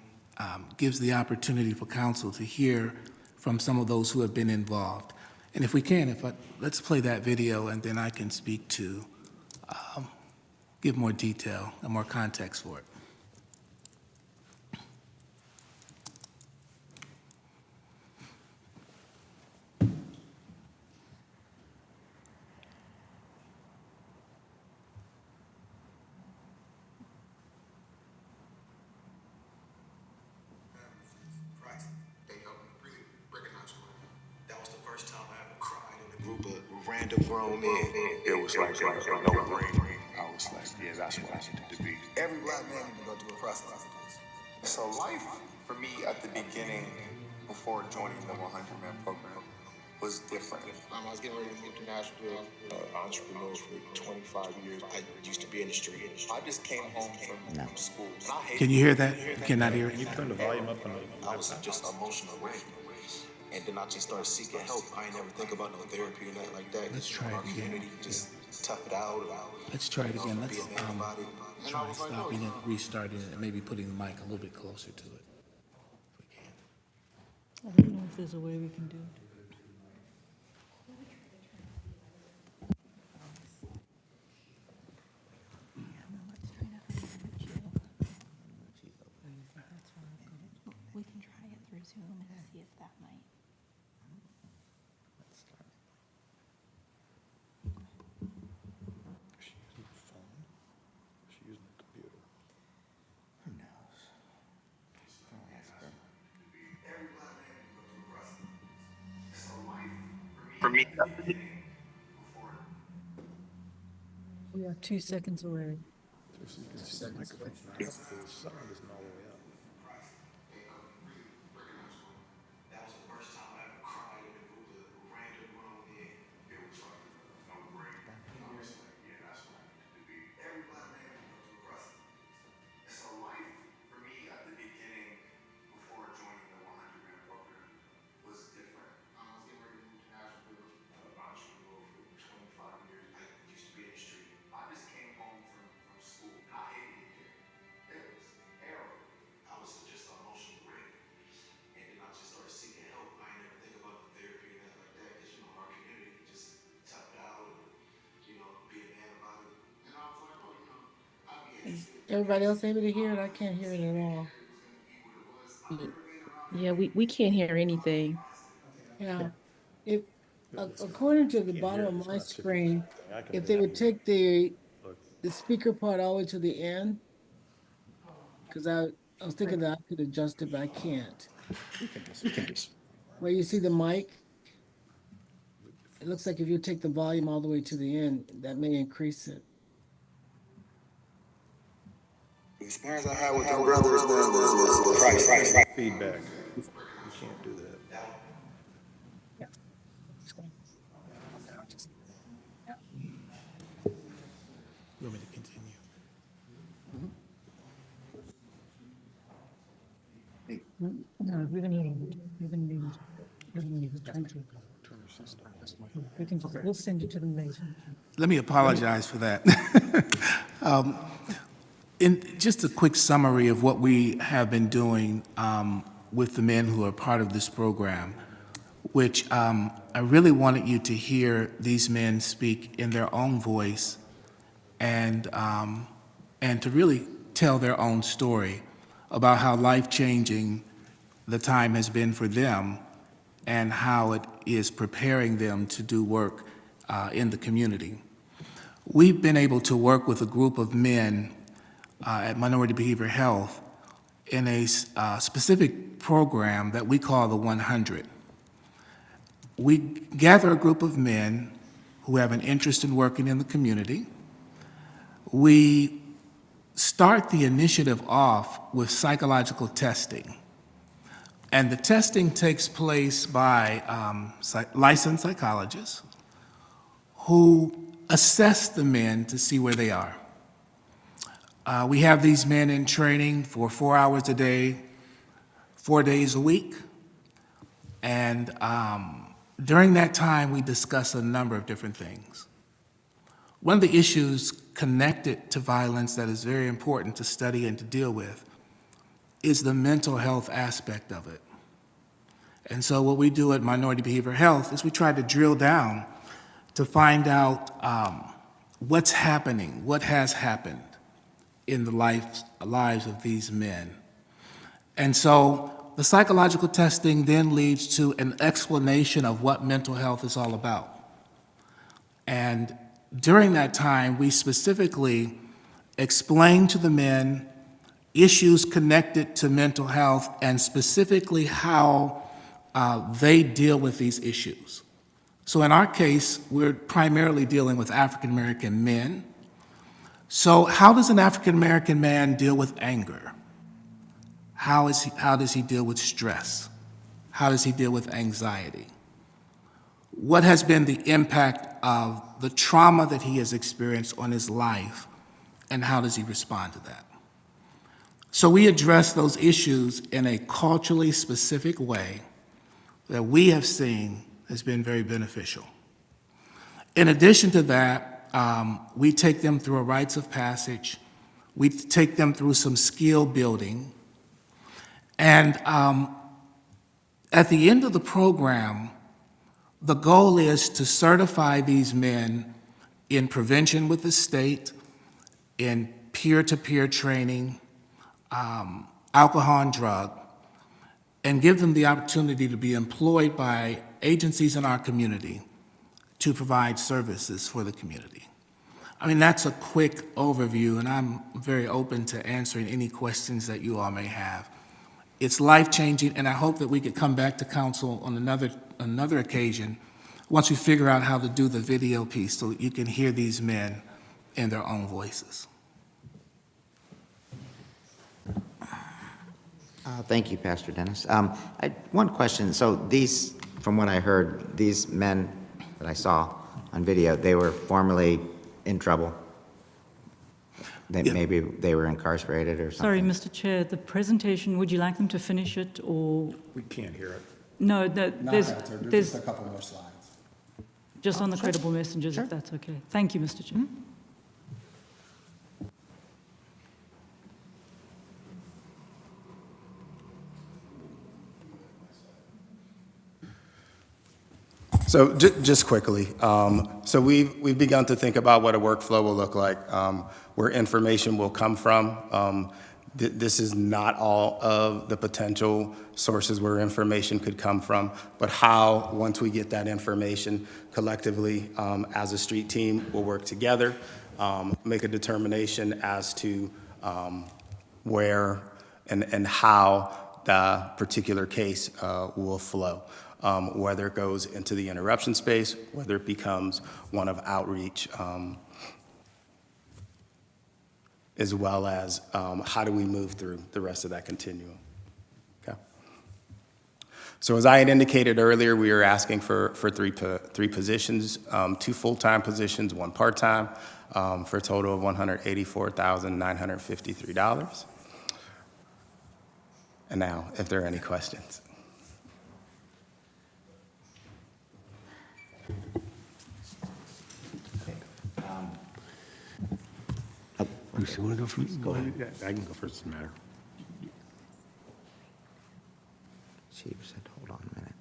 S18: gives the opportunity for council to hear from some of those who have been involved. And if we can, let's play that video, and then I can speak to, give more detail and more context for it.
S19: Random grown men. It was like no brainer. I was like, yeah, that's what I needed to be. Every black man need to go through a process like this. So life for me at the beginning, before joining the 100-man program, was different. I was getting ready to move to Nashville. Entrepreneur for 25 years. I used to be in the street. I just came home from school.
S18: Can you hear that? You cannot hear it?
S6: Can you turn the volume up on the
S19: I was just emotional wreck. And then I just started seeking help. I ain't never think about no therapy or nothing like that.
S18: Let's try it again.
S19: Just tough it out.
S18: Let's try it again. Let's try stopping it, restarting it, and maybe putting the mic a little bit closer to it. If we can.
S20: I don't know if there's a way we can do it.
S4: We can try it through Zoom and see if that might.
S1: For me,
S20: We are 2 seconds away.
S3: Everybody else able to hear it? I can't hear it at all.
S20: Yeah, we can't hear anything.
S3: Yeah, if, according to the bottom of my screen, if they would take the speaker part all the way to the end, because I was thinking that I could adjust it, but I can't. Where you see the mic, it looks like if you take the volume all the way to the end, that may increase it.
S19: The experience I had with them brothers, man, was just priceless.
S6: Feedback. You can't do that.
S18: You want me to continue?
S20: No, we're gonna need, thank you. We can, we'll send it to them later.
S18: Let me apologize for that. In just a quick summary of what we have been doing with the men who are part of this program, which I really wanted you to hear these men speak in their own voice and to really tell their own story about how life-changing the time has been for them and how it is preparing them to do work in the community. We've been able to work with a group of men at Minority Behavioral Health in a specific program that we call the 100. We gather a group of men who have an interest in working in the community. We start the initiative off with psychological testing. And the testing takes place by licensed psychologists who assess the men to see where they are. We have these men in training for 4 hours a day, 4 days a week. And during that time, we discuss a number of different things. One of the issues connected to violence that is very important to study and to deal with is the mental health aspect of it. And so what we do at Minority Behavioral Health is we try to drill down to find out what's happening, what has happened in the lives of these men. And so the psychological testing then leads to an explanation of what mental health is all about. And during that time, we specifically explain to the men issues connected to mental health and specifically how they deal with these issues. So in our case, we're primarily dealing with African American men. So how does an African American man deal with anger? How does he deal with stress? How does he deal with anxiety? What has been the impact of the trauma that he has experienced on his life, and how does he respond to that? So we address those issues in a culturally specific way that we have seen has been very beneficial. In addition to that, we take them through a rites of passage. We take them through some skill building. And at the end of the program, the goal is to certify these men in prevention with the state, in peer-to-peer training, alcohol and drug, and give them the opportunity to be employed by agencies in our community to provide services for the community. I mean, that's a quick overview, and I'm very open to answering any questions that you all may have. It's life-changing, and I hope that we could come back to council on another occasion once we figure out how to do the video piece so that you can hear these men in their own voices.
S5: Thank you, Pastor Dennis. One question. So these, from what I heard, these men that I saw on video, they were formerly in trouble. Maybe they were incarcerated or something.
S20: Sorry, Mr. Chair, the presentation, would you like them to finish it or?
S6: We can't hear it.
S20: No, there's
S21: Just a couple more slides.
S20: just on the credible messengers, if that's okay. Thank you, Mr. Chair.
S17: So just quickly, so we've begun to think about what a workflow will look like, where information will come from. This is not all of the potential sources where information could come from, but how, once we get that information collectively, as a street team, we'll work together, make a determination as to where and how the particular case will flow. Whether it goes into the interruption space, whether it becomes one of outreach, as well as how do we move through the rest of that continuum. Okay. So as I had indicated earlier, we are asking for three positions, 2 full-time positions, 1 part-time, for a total of $184,953. And now, if there are any questions.
S21: You want to go first?
S17: Go ahead.
S21: Yeah, I can go first, doesn't matter.
S5: Chief said, hold on a minute.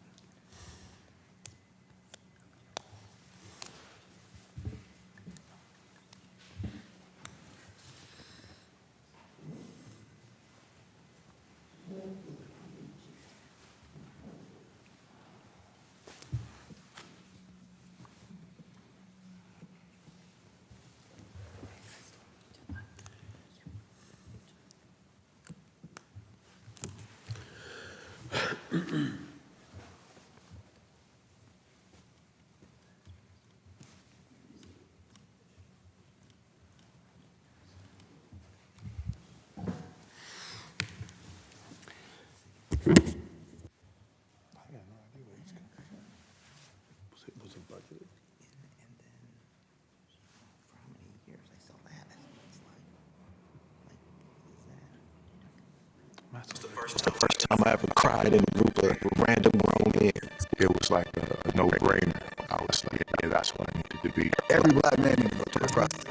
S21: It's the first time I ever cried in a group of random grown men. It was like a no-brainer. I was like, yeah, that's what I needed to be. Every black man needs to go to a process.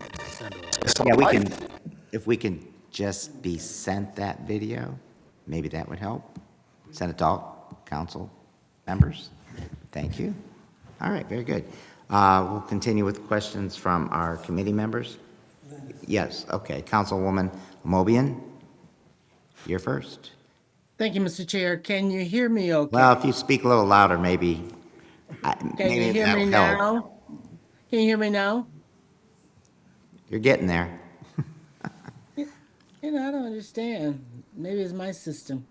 S5: Yeah, we can, if we can just be sent that video, maybe that would help. Send it to all council members. Thank you. All right, very good. We'll continue with questions from our committee members. Yes, okay. Councilwoman Mobian, you're first.
S3: Thank you, Mr. Chair. Can you hear me okay?
S5: Well, if you speak a little louder, maybe.
S3: Can you hear me now? Can you hear me now?
S5: You're getting there.
S3: You know, I don't understand. Maybe it's my system.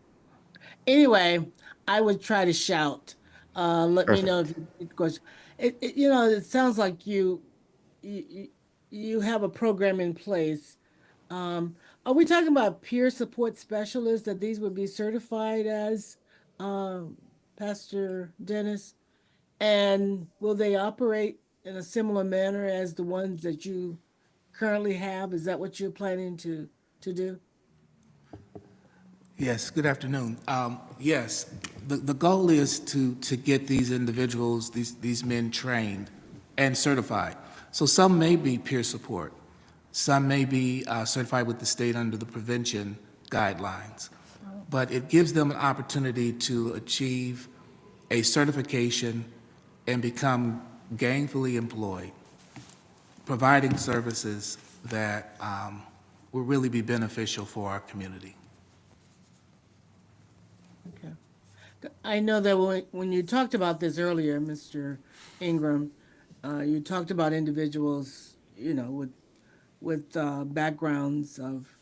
S3: Anyway, I would try to shout. Let me know if you have a question. You know, it sounds like you have a program in place. Are we talking about peer support specialists that these would be certified as, Pastor Dennis? And will they operate in a similar manner as the ones that you currently have? Is that what you're planning to do?
S18: Yes, good afternoon. Yes, the goal is to get these individuals, these men trained and certified. So some may be peer support. Some may be certified with the state under the prevention guidelines. But it gives them an opportunity to achieve a certification and become gainfully employed, providing services that will really be beneficial for our community.
S3: Okay. I know that when you talked about this earlier, Mr. Ingram, you talked about individuals, you know, with backgrounds of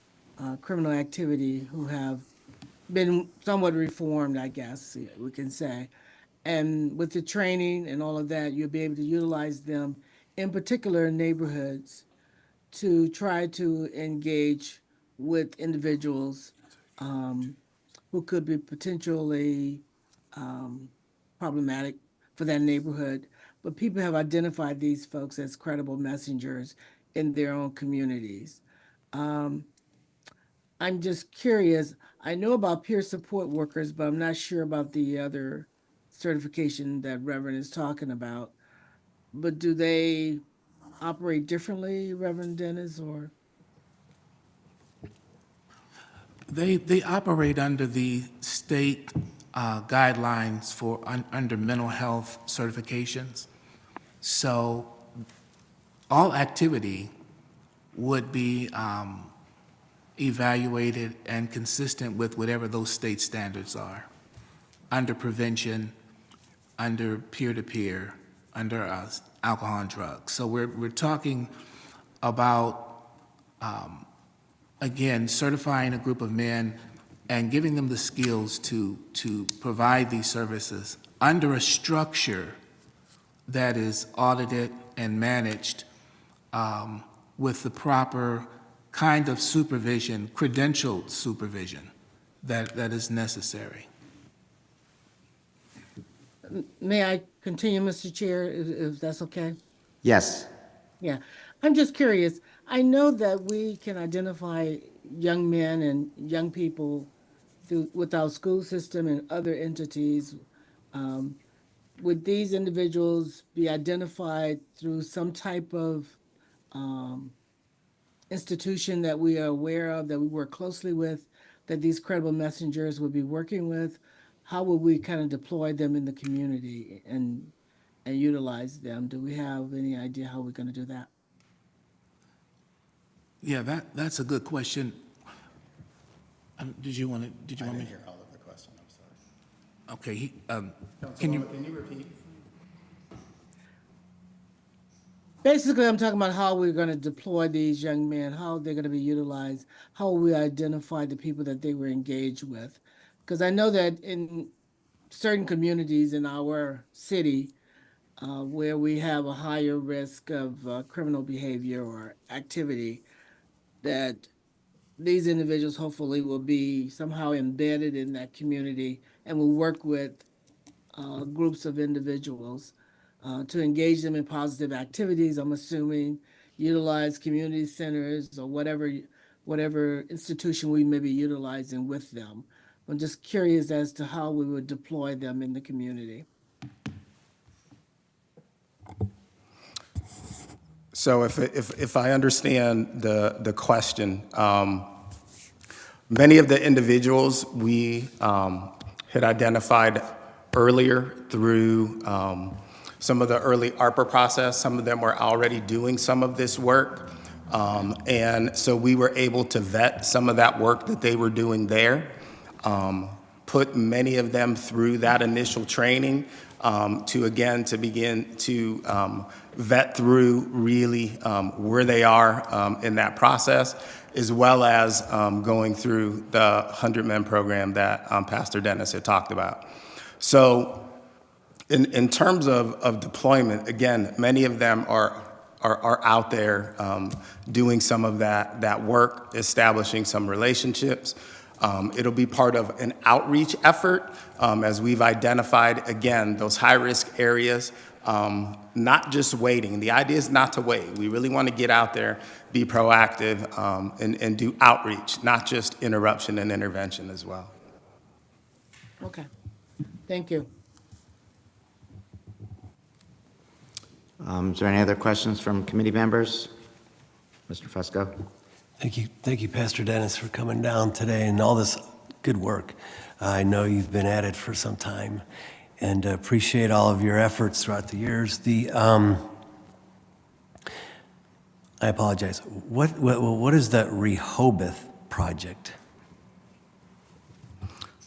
S3: criminal activity who have been somewhat reformed, I guess we can say. And with the training and all of that, you'll be able to utilize them in particular neighborhoods to try to engage with individuals who could be potentially problematic for that neighborhood. But people have identified these folks as credible messengers in their own communities. I'm just curious. I know about peer support workers, but I'm not sure about the other certification that Reverend is talking about. But do they operate differently, Reverend Dennis, or?
S18: They operate under the state guidelines for under mental health certifications. So all activity would be evaluated and consistent with whatever those state standards are, under prevention, under peer-to-peer, under alcohol and drugs. So we're talking about, again, certifying a group of men and giving them the skills to provide these services under a structure that is audited and managed with the proper kind of supervision, credentialed supervision that is necessary.
S3: May I continue, Mr. Chair, if that's okay?
S5: Yes.
S3: Yeah, I'm just curious. I know that we can identify young men and young people with our school system and other entities. Would these individuals be identified through some type of institution that we are aware of, that we work closely with, that these credible messengers would be working with? How would we kind of deploy them in the community and utilize them? Do we have any idea how we're going to do that?
S18: Yeah, that's a good question. Did you want me?
S17: I didn't hear all of the question, I'm sorry.
S18: Okay,
S17: Can you repeat?
S3: Basically, I'm talking about how we're going to deploy these young men, how they're going to be utilized, how we identify the people that they were engaged with. Because I know that in certain communities in our city, where we have a higher risk of criminal behavior or activity, that these individuals hopefully will be somehow embedded in that community and will work with groups of individuals to engage them in positive activities. I'm assuming utilize community centers or whatever institution we may be utilizing with them. I'm just curious as to how we would deploy them in the community.
S17: So if I understand the question, many of the individuals we had identified earlier through some of the early ARPA process, some of them were already doing some of this work. And so we were able to vet some of that work that they were doing there, put many of them through that initial training to begin to vet through really where they are in that process, as well as going through the 100-men program that Pastor Dennis had talked about. So in terms of deployment, again, many of them are out there doing some of that work, establishing some relationships. It'll be part of an outreach effort as we've identified, again, those high-risk areas, not just waiting. The idea is not to wait. We really want to get out there, be proactive, and do outreach, not just interruption and intervention as well.
S3: Okay, thank you.
S5: Is there any other questions from committee members? Mr. Fusco?
S7: Thank you, Pastor Dennis, for coming down today and all this good work. I know you've been at it for some time, and appreciate all of your efforts throughout the years. I apologize. What is the Rehoboth project?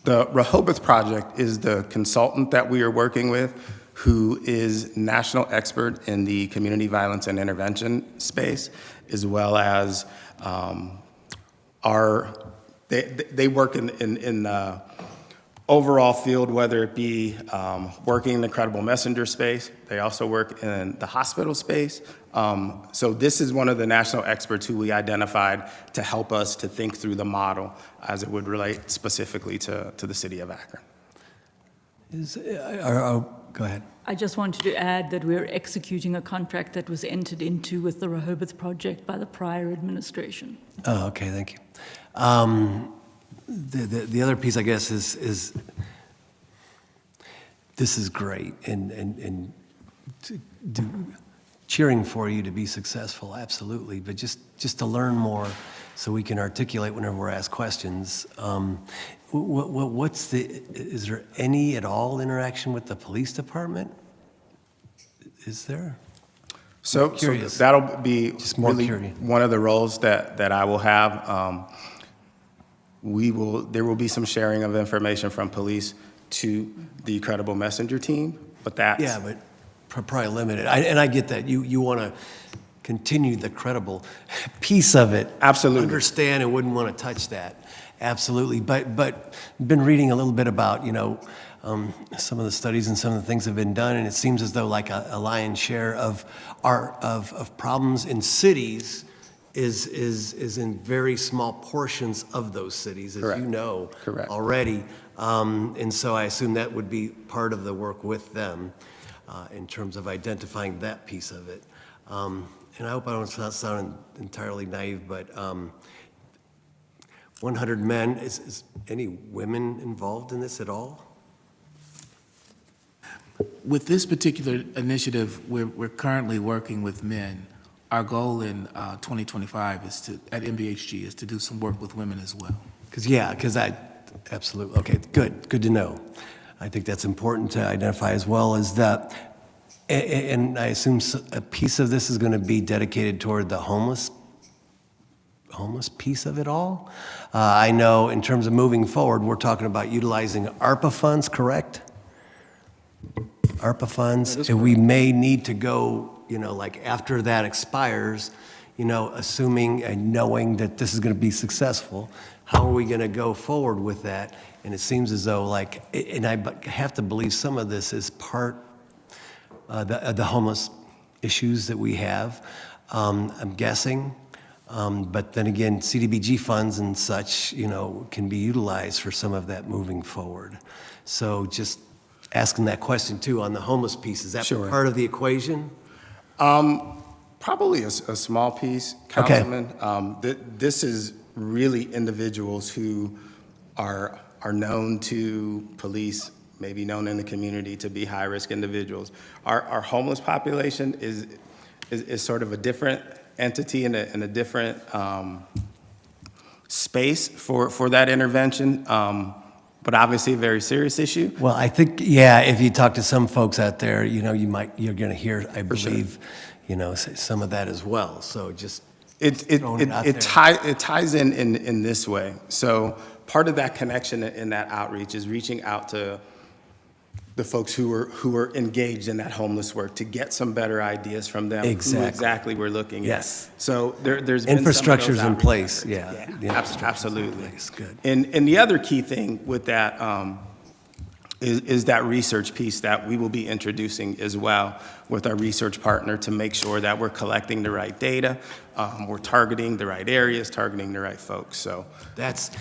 S17: The Rehoboth project is the consultant that we are working with, who is national expert in the community violence and intervention space, as well as they work in the overall field, whether it be working in the credible messenger space. They also work in the hospital space. So this is one of the national experts who we identified to help us to think through the model as it would relate specifically to the city of Akron.
S7: Go ahead.
S20: I just wanted to add that we're executing a contract that was entered into with the Rehoboth project by the prior administration.
S7: Oh, okay, thank you. The other piece, I guess, is this is great, and cheering for you to be successful, absolutely. But just to learn more, so we can articulate whenever we're asked questions. Is there any at all interaction with the police department? Is there?
S17: So that'll be
S7: Just more
S17: really
S7: curious.
S17: one of the roles that I will have. There will be some sharing of information from police to the Credible Messenger team, but that's...
S7: Yeah, but probably limited. And I get that. You want to continue the credible piece of it.
S17: Absolutely.
S7: Understand and wouldn't want to touch that. Absolutely. But been reading a little bit about, some of the studies and some of the things that have been done, and it seems as though like a lion's share of problems in cities is in very small portions of those cities, as
S17: Correct.
S7: you know
S17: Correct.
S7: already. And so I assume that would be part of the work with them in terms of identifying that piece of it. And I hope I don't sound entirely naive, but 100 men, is any women involved in this at all?
S18: With this particular initiative, we're currently working with men. Our goal in 2025 at MBHG is to do some work with women as well.
S7: Absolutely, okay, good to know. I think that's important to identify as well as that. And I assume a piece of this is going to be dedicated toward the homeless piece of it all. I know in terms of moving forward, we're talking about utilizing ARPA funds, correct? ARPA funds, and we may need to go, like after that expires, assuming and knowing that this is going to be successful, how are we going to go forward with that? And it seems as though and I have to believe some of this is part the homeless issues that we have, I'm guessing. But then again, CDBG funds and such, can be utilized for some of that moving forward. So just asking that question too on the homeless piece, is that part of the equation?
S17: Probably a small piece, Councilman. This is really individuals who are known to police, maybe known in the community to be high-risk individuals. Our homeless population is sort of a different entity in a different space for that intervention, but obviously a very serious issue.
S7: Well, I think, if you talk to some folks out there, you're going to hear, I believe, some of that as well. So just
S17: it ties in this way. So part of that connection in that outreach is reaching out to the folks who are engaged in that homeless work to get some better ideas from them.
S7: Exactly.
S17: Who exactly we're looking at.
S7: Yes.
S17: So there's been
S7: infrastructure's
S17: some
S7: in
S17: of those
S7: place.
S17: efforts. Absolutely.
S7: Good.
S17: And the other key thing with that is that research piece that we will be introducing as well with our research partner to make sure that we're collecting the right data, we're targeting the right areas, targeting the right folks. So
S7: that's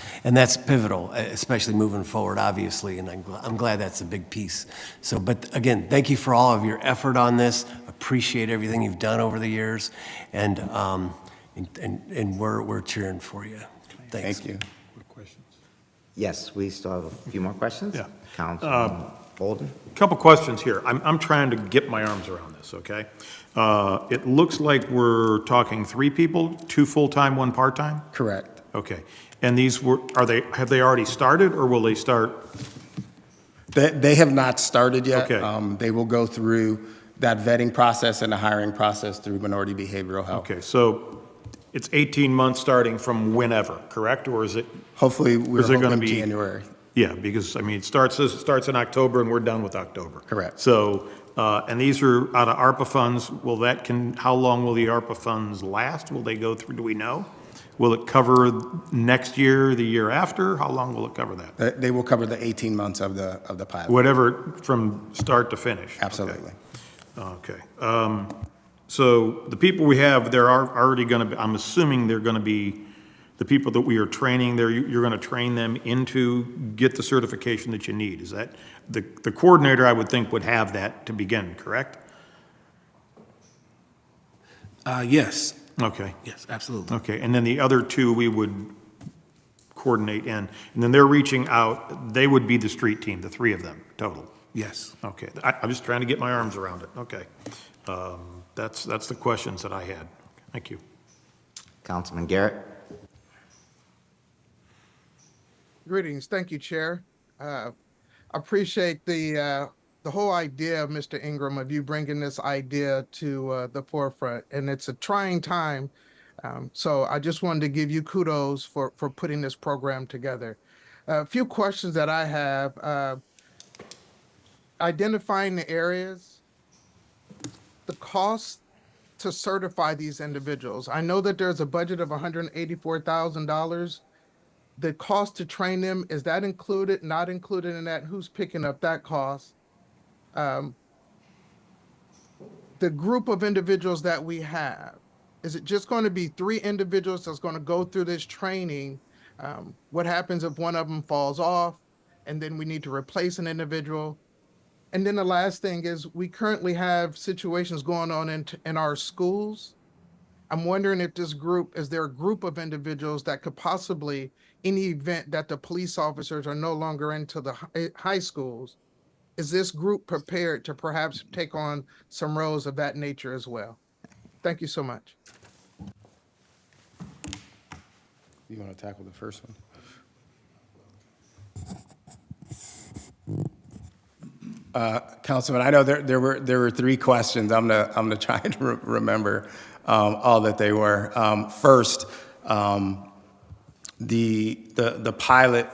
S7: pivotal, especially moving forward, obviously, and I'm glad that's a big piece. So, but again, thank you for all of your effort on this. Appreciate everything you've done over the years, and we're cheering for you. Thanks.
S17: Thank you.
S5: Yes, we still have a few more questions.
S6: Yeah.
S5: Councilman Bolden?
S6: A couple questions here. I'm trying to get my arms around this, okay? It looks like we're talking 3 people, 2 full-time, 1 part-time?
S17: Correct.
S6: Okay. And these have they already started, or will they start?
S17: They have not started yet.
S6: Okay.
S17: They will go through that vetting process and the hiring process through Minority Behavioral Health.
S6: Okay, so it's 18 months starting from whenever, correct? Or is it?
S17: Hopefully, we're
S6: is it gonna
S17: hoping
S6: be
S17: January.
S6: Yeah, because, it starts in October and we're done with October.
S17: Correct.
S6: So, and these are out of ARPA funds. How long will the ARPA funds last? Will they go through, do we know? Will it cover next year, the year after? How long will it cover that?
S17: They will cover the 18 months of the pilot.
S6: Whatever, from start to finish?
S17: Absolutely.
S6: Okay. So the people we have, they're already going to be, I'm assuming they're going to be the people that we are training there, you're going to train them into get the certification that you need. Is that, the coordinator, I would think, would have that to begin, correct?
S18: Yes.
S6: Okay.
S18: Yes, absolutely.
S6: Okay, and then the other 2 we would coordinate in. And then they're reaching out, they would be the street team, the 3 of them, total?
S18: Yes.
S6: Okay, I'm just trying to get my arms around it. Okay. That's the questions that I had. Thank you.
S5: Councilman Garrett?
S10: Greetings. Thank you, Chair. Appreciate the whole idea of Mr. Ingram, of you bringing this idea to the forefront, and it's a trying time. So I just wanted to give you kudos for putting this program together. A few questions that I have, identifying the areas, the cost to certify these individuals. I know that there's a budget of $184,000. The cost to train them, is that included, not included in that? Who's picking up that cost? The group of individuals that we have, is it just going to be 3 individuals that's going to go through this training? What happens if one of them falls off and then we need to replace an individual? And then the last thing is, we currently have situations going on in our schools. I'm wondering if this group, is there a group of individuals that could possibly, in the event that the police officers are no longer into the high schools, is this group prepared to perhaps take on some roles of that nature as well? Thank you so much.
S17: You want to tackle the first one? Councilman, I know there were 3 questions. I'm gonna try and remember all that they were. First, the pilot,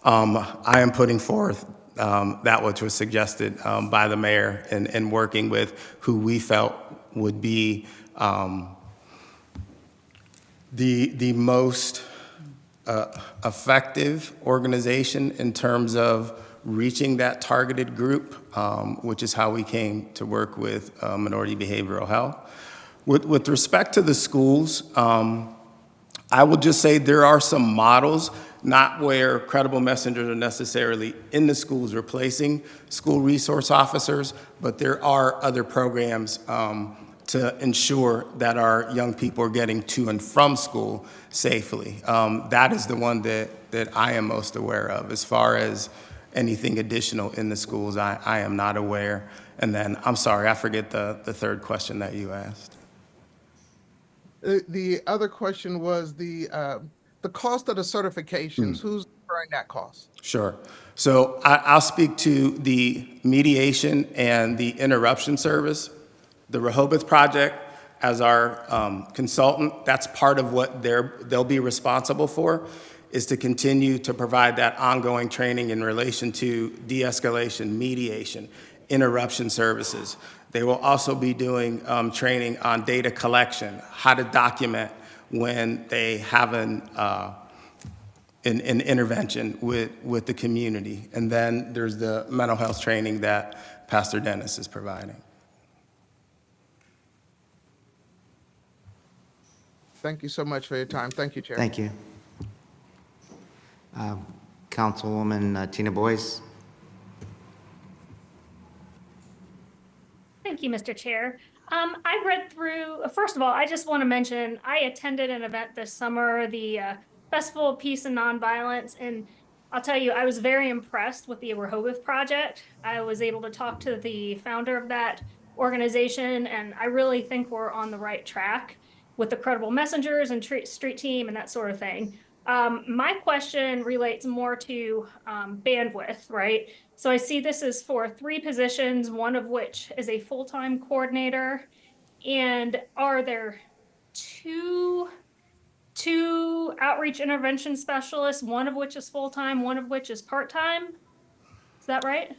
S17: I am putting forth that which was suggested by the mayor, and working with who we felt would be the most effective organization in terms of reaching that targeted group, which is how we came to work with Minority Behavioral Health. With respect to the schools, I will just say there are some models, not where credible messengers are necessarily in the schools replacing school resource officers, but there are other programs to ensure that our young people are getting to and from school safely. That is the one that I am most aware of. As far as anything additional in the schools, I am not aware. And then, I'm sorry, I forget the third question that you asked.
S10: The other question was the cost of the certifications. Who's incurring that cost?
S17: Sure. So I'll speak to the mediation and the interruption service. The Rehoboth Project, as our consultant, that's part of what they'll be responsible for, is to continue to provide that ongoing training in relation to de-escalation, mediation, interruption services. They will also be doing training on data collection, how to document when they have an intervention with the community. And then there's the mental health training that Pastor Dennis is providing.
S10: Thank you so much for your time. Thank you, Chair.
S5: Thank you. Councilwoman Tina Boyce.
S14: Thank you, Mr. Chair. I read through, first of all, I just want to mention, I attended an event this summer, the Festival of Peace and Nonviolence, and I'll tell you, I was very impressed with the Rehoboth Project. I was able to talk to the founder of that organization, and I really think we're on the right track with the credible messengers and street team and that sort of thing. My question relates more to bandwidth, right? So I see this is for 3 positions, one of which is a full-time coordinator. And are there two outreach intervention specialists, one of which is full-time, one of which is part-time? Is that right?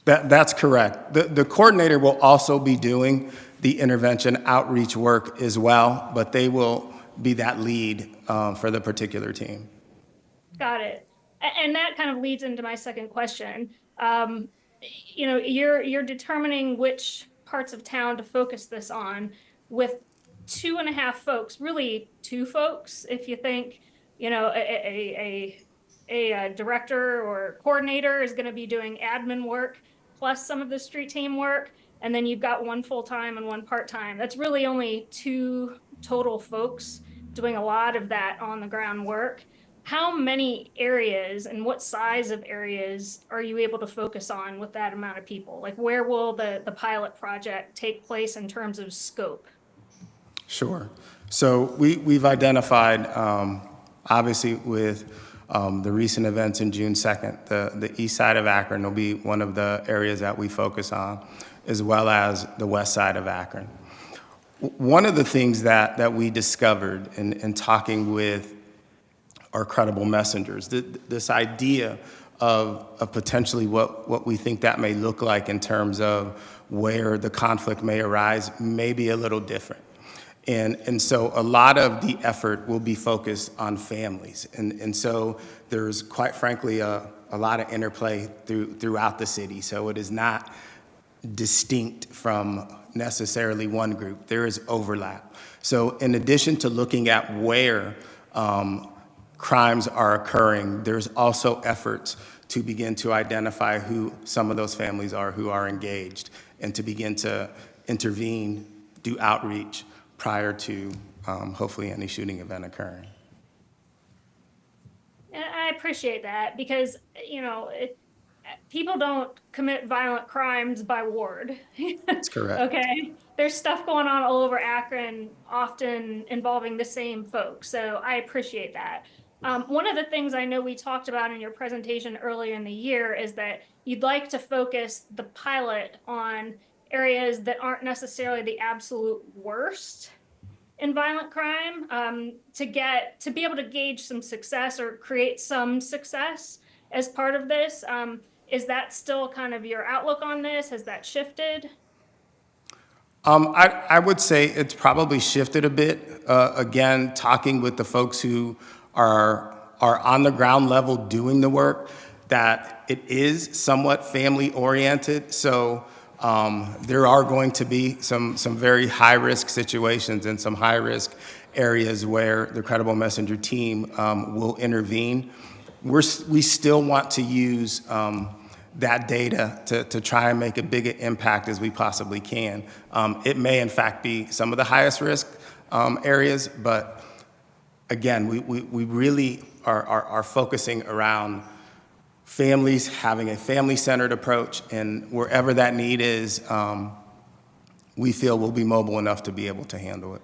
S17: That's correct. The coordinator will also be doing the intervention outreach work as well, but they will be that lead for the particular team.
S14: Got it. And that kind of leads into my second question. You know, you're determining which parts of town to focus this on with 2.5 folks, really 2 folks, if you think, you know, a director or coordinator is going to be doing admin work plus some of the street team work, and then you've got 1 full-time and 1 part-time. That's really only 2 total folks doing a lot of that on the ground work. How many areas and what size of areas are you able to focus on with that amount of people? Like, where will the pilot project take place in terms of scope?
S17: Sure. So we've identified, obviously with the recent events in June 2nd, the east side of Akron will be one of the areas that we focus on, as well as the west side of Akron. One of the things that we discovered in talking with our credible messengers, this idea of potentially what we think that may look like in terms of where the conflict may arise may be a little different. And so a lot of the effort will be focused on families. And so there's, quite frankly, a lot of interplay throughout the city. So it is not distinct from necessarily one group. There is overlap. So in addition to looking at where crimes are occurring, there's also efforts to begin to identify who some of those families are who are engaged, and to begin to intervene, do outreach prior to hopefully any shooting event occurring.
S14: And I appreciate that because, you know, people don't commit violent crimes by ward.
S17: That's correct.
S14: Okay. There's stuff going on all over Akron, often involving the same folks. So I appreciate that. One of the things I know we talked about in your presentation earlier in the year is that you'd like to focus the pilot on areas that aren't necessarily the absolute worst in violent crime, to be able to gauge some success or create some success as part of this. Is that still kind of your outlook on this? Has that shifted?
S17: I would say it's probably shifted a bit. Again, talking with the folks who are on the ground level doing the work, that it is somewhat family oriented. So there are going to be some very high risk situations and some high risk areas where the Credible Messenger team will intervene. We still want to use that data to try and make a bigger impact as we possibly can. It may in fact be some of the highest risk areas, but again, we really are focusing around families, having a family-centered approach, and wherever that need is, we feel we'll be mobile enough to be able to handle it.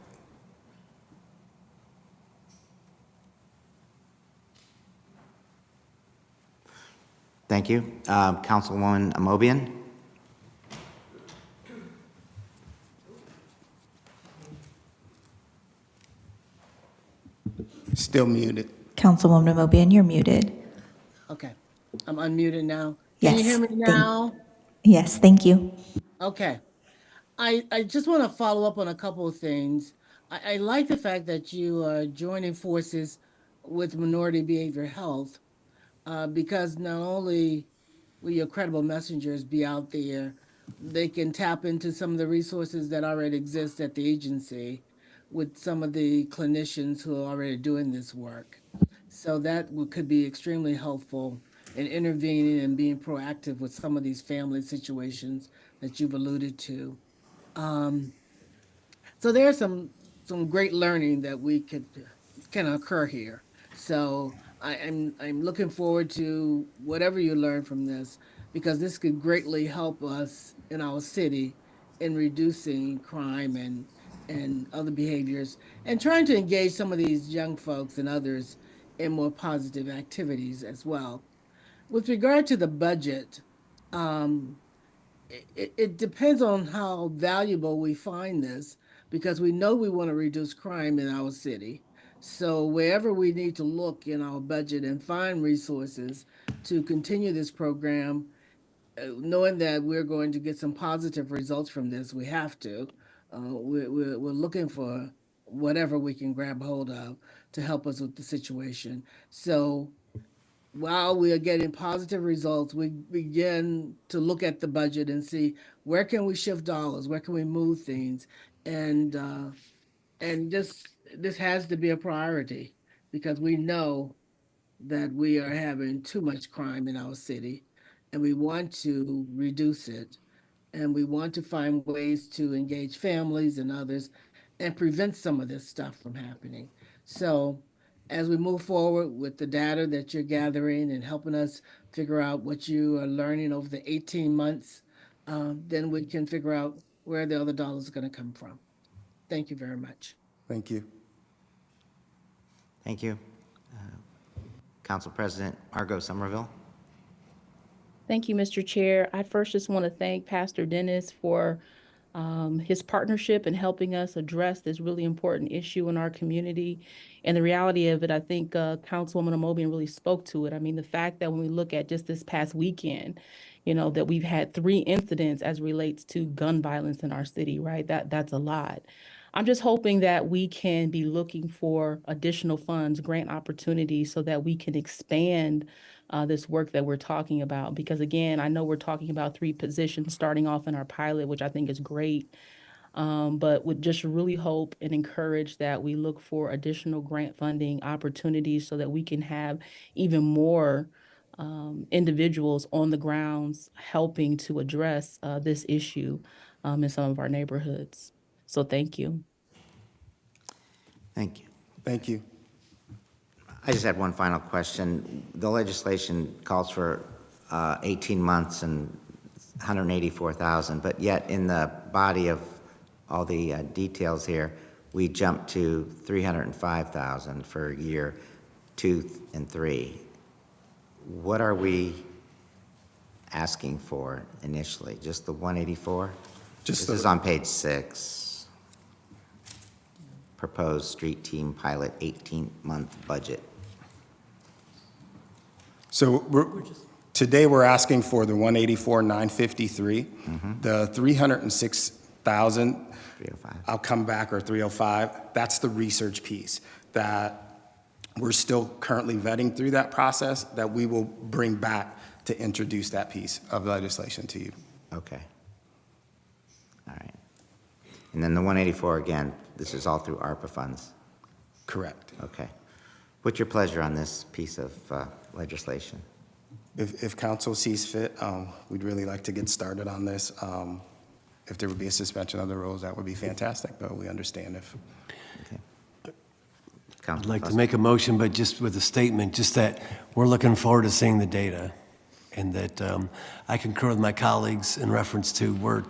S5: Thank you. Councilwoman Amobian?
S17: Still muted.
S4: Councilwoman Amobian, you're muted.
S3: Okay, I'm unmuted now. Can you
S4: Yes.
S3: hear me now?
S4: Yes, thank you.
S3: Okay. I just want to follow up on a couple of things. I like the fact that you are joining forces with minority behavioral health, because not only will your credible messengers be out there, they can tap into some of the resources that already exist at the agency with some of the clinicians who are already doing this work. So that could be extremely helpful in intervening and being proactive with some of these family situations that you've alluded to. So there's some great learning that can occur here. So I'm looking forward to whatever you learn from this, because this could greatly help us in our city in reducing crime and other behaviors, and trying to engage some of these young folks and others in more positive activities as well. With regard to the budget, um, it depends on how valuable we find this, because we know we want to reduce crime in our city. So wherever we need to look in our budget and find resources to continue this program, knowing that we're going to get some positive results from this, we have to. We're looking for whatever we can grab hold of to help us with the situation. So while we are getting positive results, we begin to look at the budget and see where can we shift dollars, where can we move things, and this has to be a priority, because we know that we are having too much crime in our city, and we want to reduce it, and we want to find ways to engage families and others and prevent some of this stuff from happening. So as we move forward with the data that you're gathering and helping us figure out what you are learning over the 18 months, then we can figure out where the other dollars are going to come from. Thank you very much.
S17: Thank you.
S5: Thank you. Council President Margot Somerville.
S8: Thank you, Mr. Chair. I first just want to thank Pastor Dennis for his partnership in helping us address this really important issue in our community. And the reality of it, I think Councilwoman Amobian really spoke to it. I mean, the fact that when we look at just this past weekend, you know, that we've had 3 incidents as relates to gun violence in our city, right? That's a lot. I'm just hoping that we can be looking for additional funds, grant opportunities, so that we can expand this work that we're talking about. Because again, I know we're talking about 3 positions starting off in our pilot, which I think is great. But would just really hope and encourage that we look for additional grant funding opportunities so that we can have even more individuals on the grounds helping to address this issue in some of our neighborhoods. So thank you.
S5: Thank you.
S17: Thank you.
S5: I just had one final question. The legislation calls for 18 months and 184,000, but yet in the body of all the details here, we jumped to 305,000 for year 2 and 3. What are we asking for initially? Just the 184? This is on page 6. Proposed street team pilot 18-month budget.
S17: So today we're asking for the 184,953, the 306,000.
S5: 305.
S17: I'll come back, or 305. That's the research piece that we're still currently vetting through that process, that we will bring back to introduce that piece of legislation to you.
S5: Okay. All right. And then the 184 again, this is all through ARPA funds?
S17: Correct.
S5: Okay. What's your pleasure on this piece of legislation?
S17: If council sees fit, we'd really like to get started on this. If there would be a suspension of the rules, that would be fantastic, but we understand if.
S5: Okay.
S7: I'd like to make a motion, but just with a statement, just that we're looking forward to seeing the data, and that I concur with my colleagues in reference to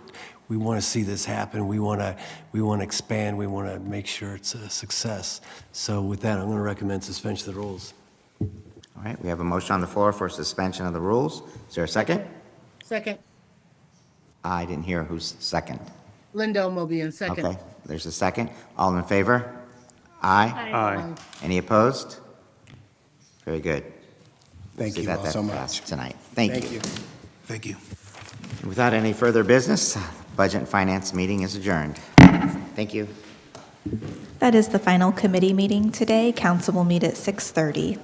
S7: we want to see this happen. We want to expand. We want to make sure it's a success. So with that, I'm going to recommend suspension of the rules.
S5: All right, we have a motion on the floor for suspension of the rules. Is there a second?
S3: Second.
S5: I didn't hear who's second.
S3: Linda Amobian, second.
S5: Okay, there's a second. All in favor? Aye.
S6: Aye.
S5: Any opposed? Very good.
S17: Thank
S5: See
S17: you
S5: that
S17: all so
S5: passed
S17: much.
S5: tonight. Thank you.
S18: Thank you.
S5: Without any further business, Budget and Finance meeting is adjourned. Thank you.
S4: That is the final committee meeting today. Council will meet at 6:30.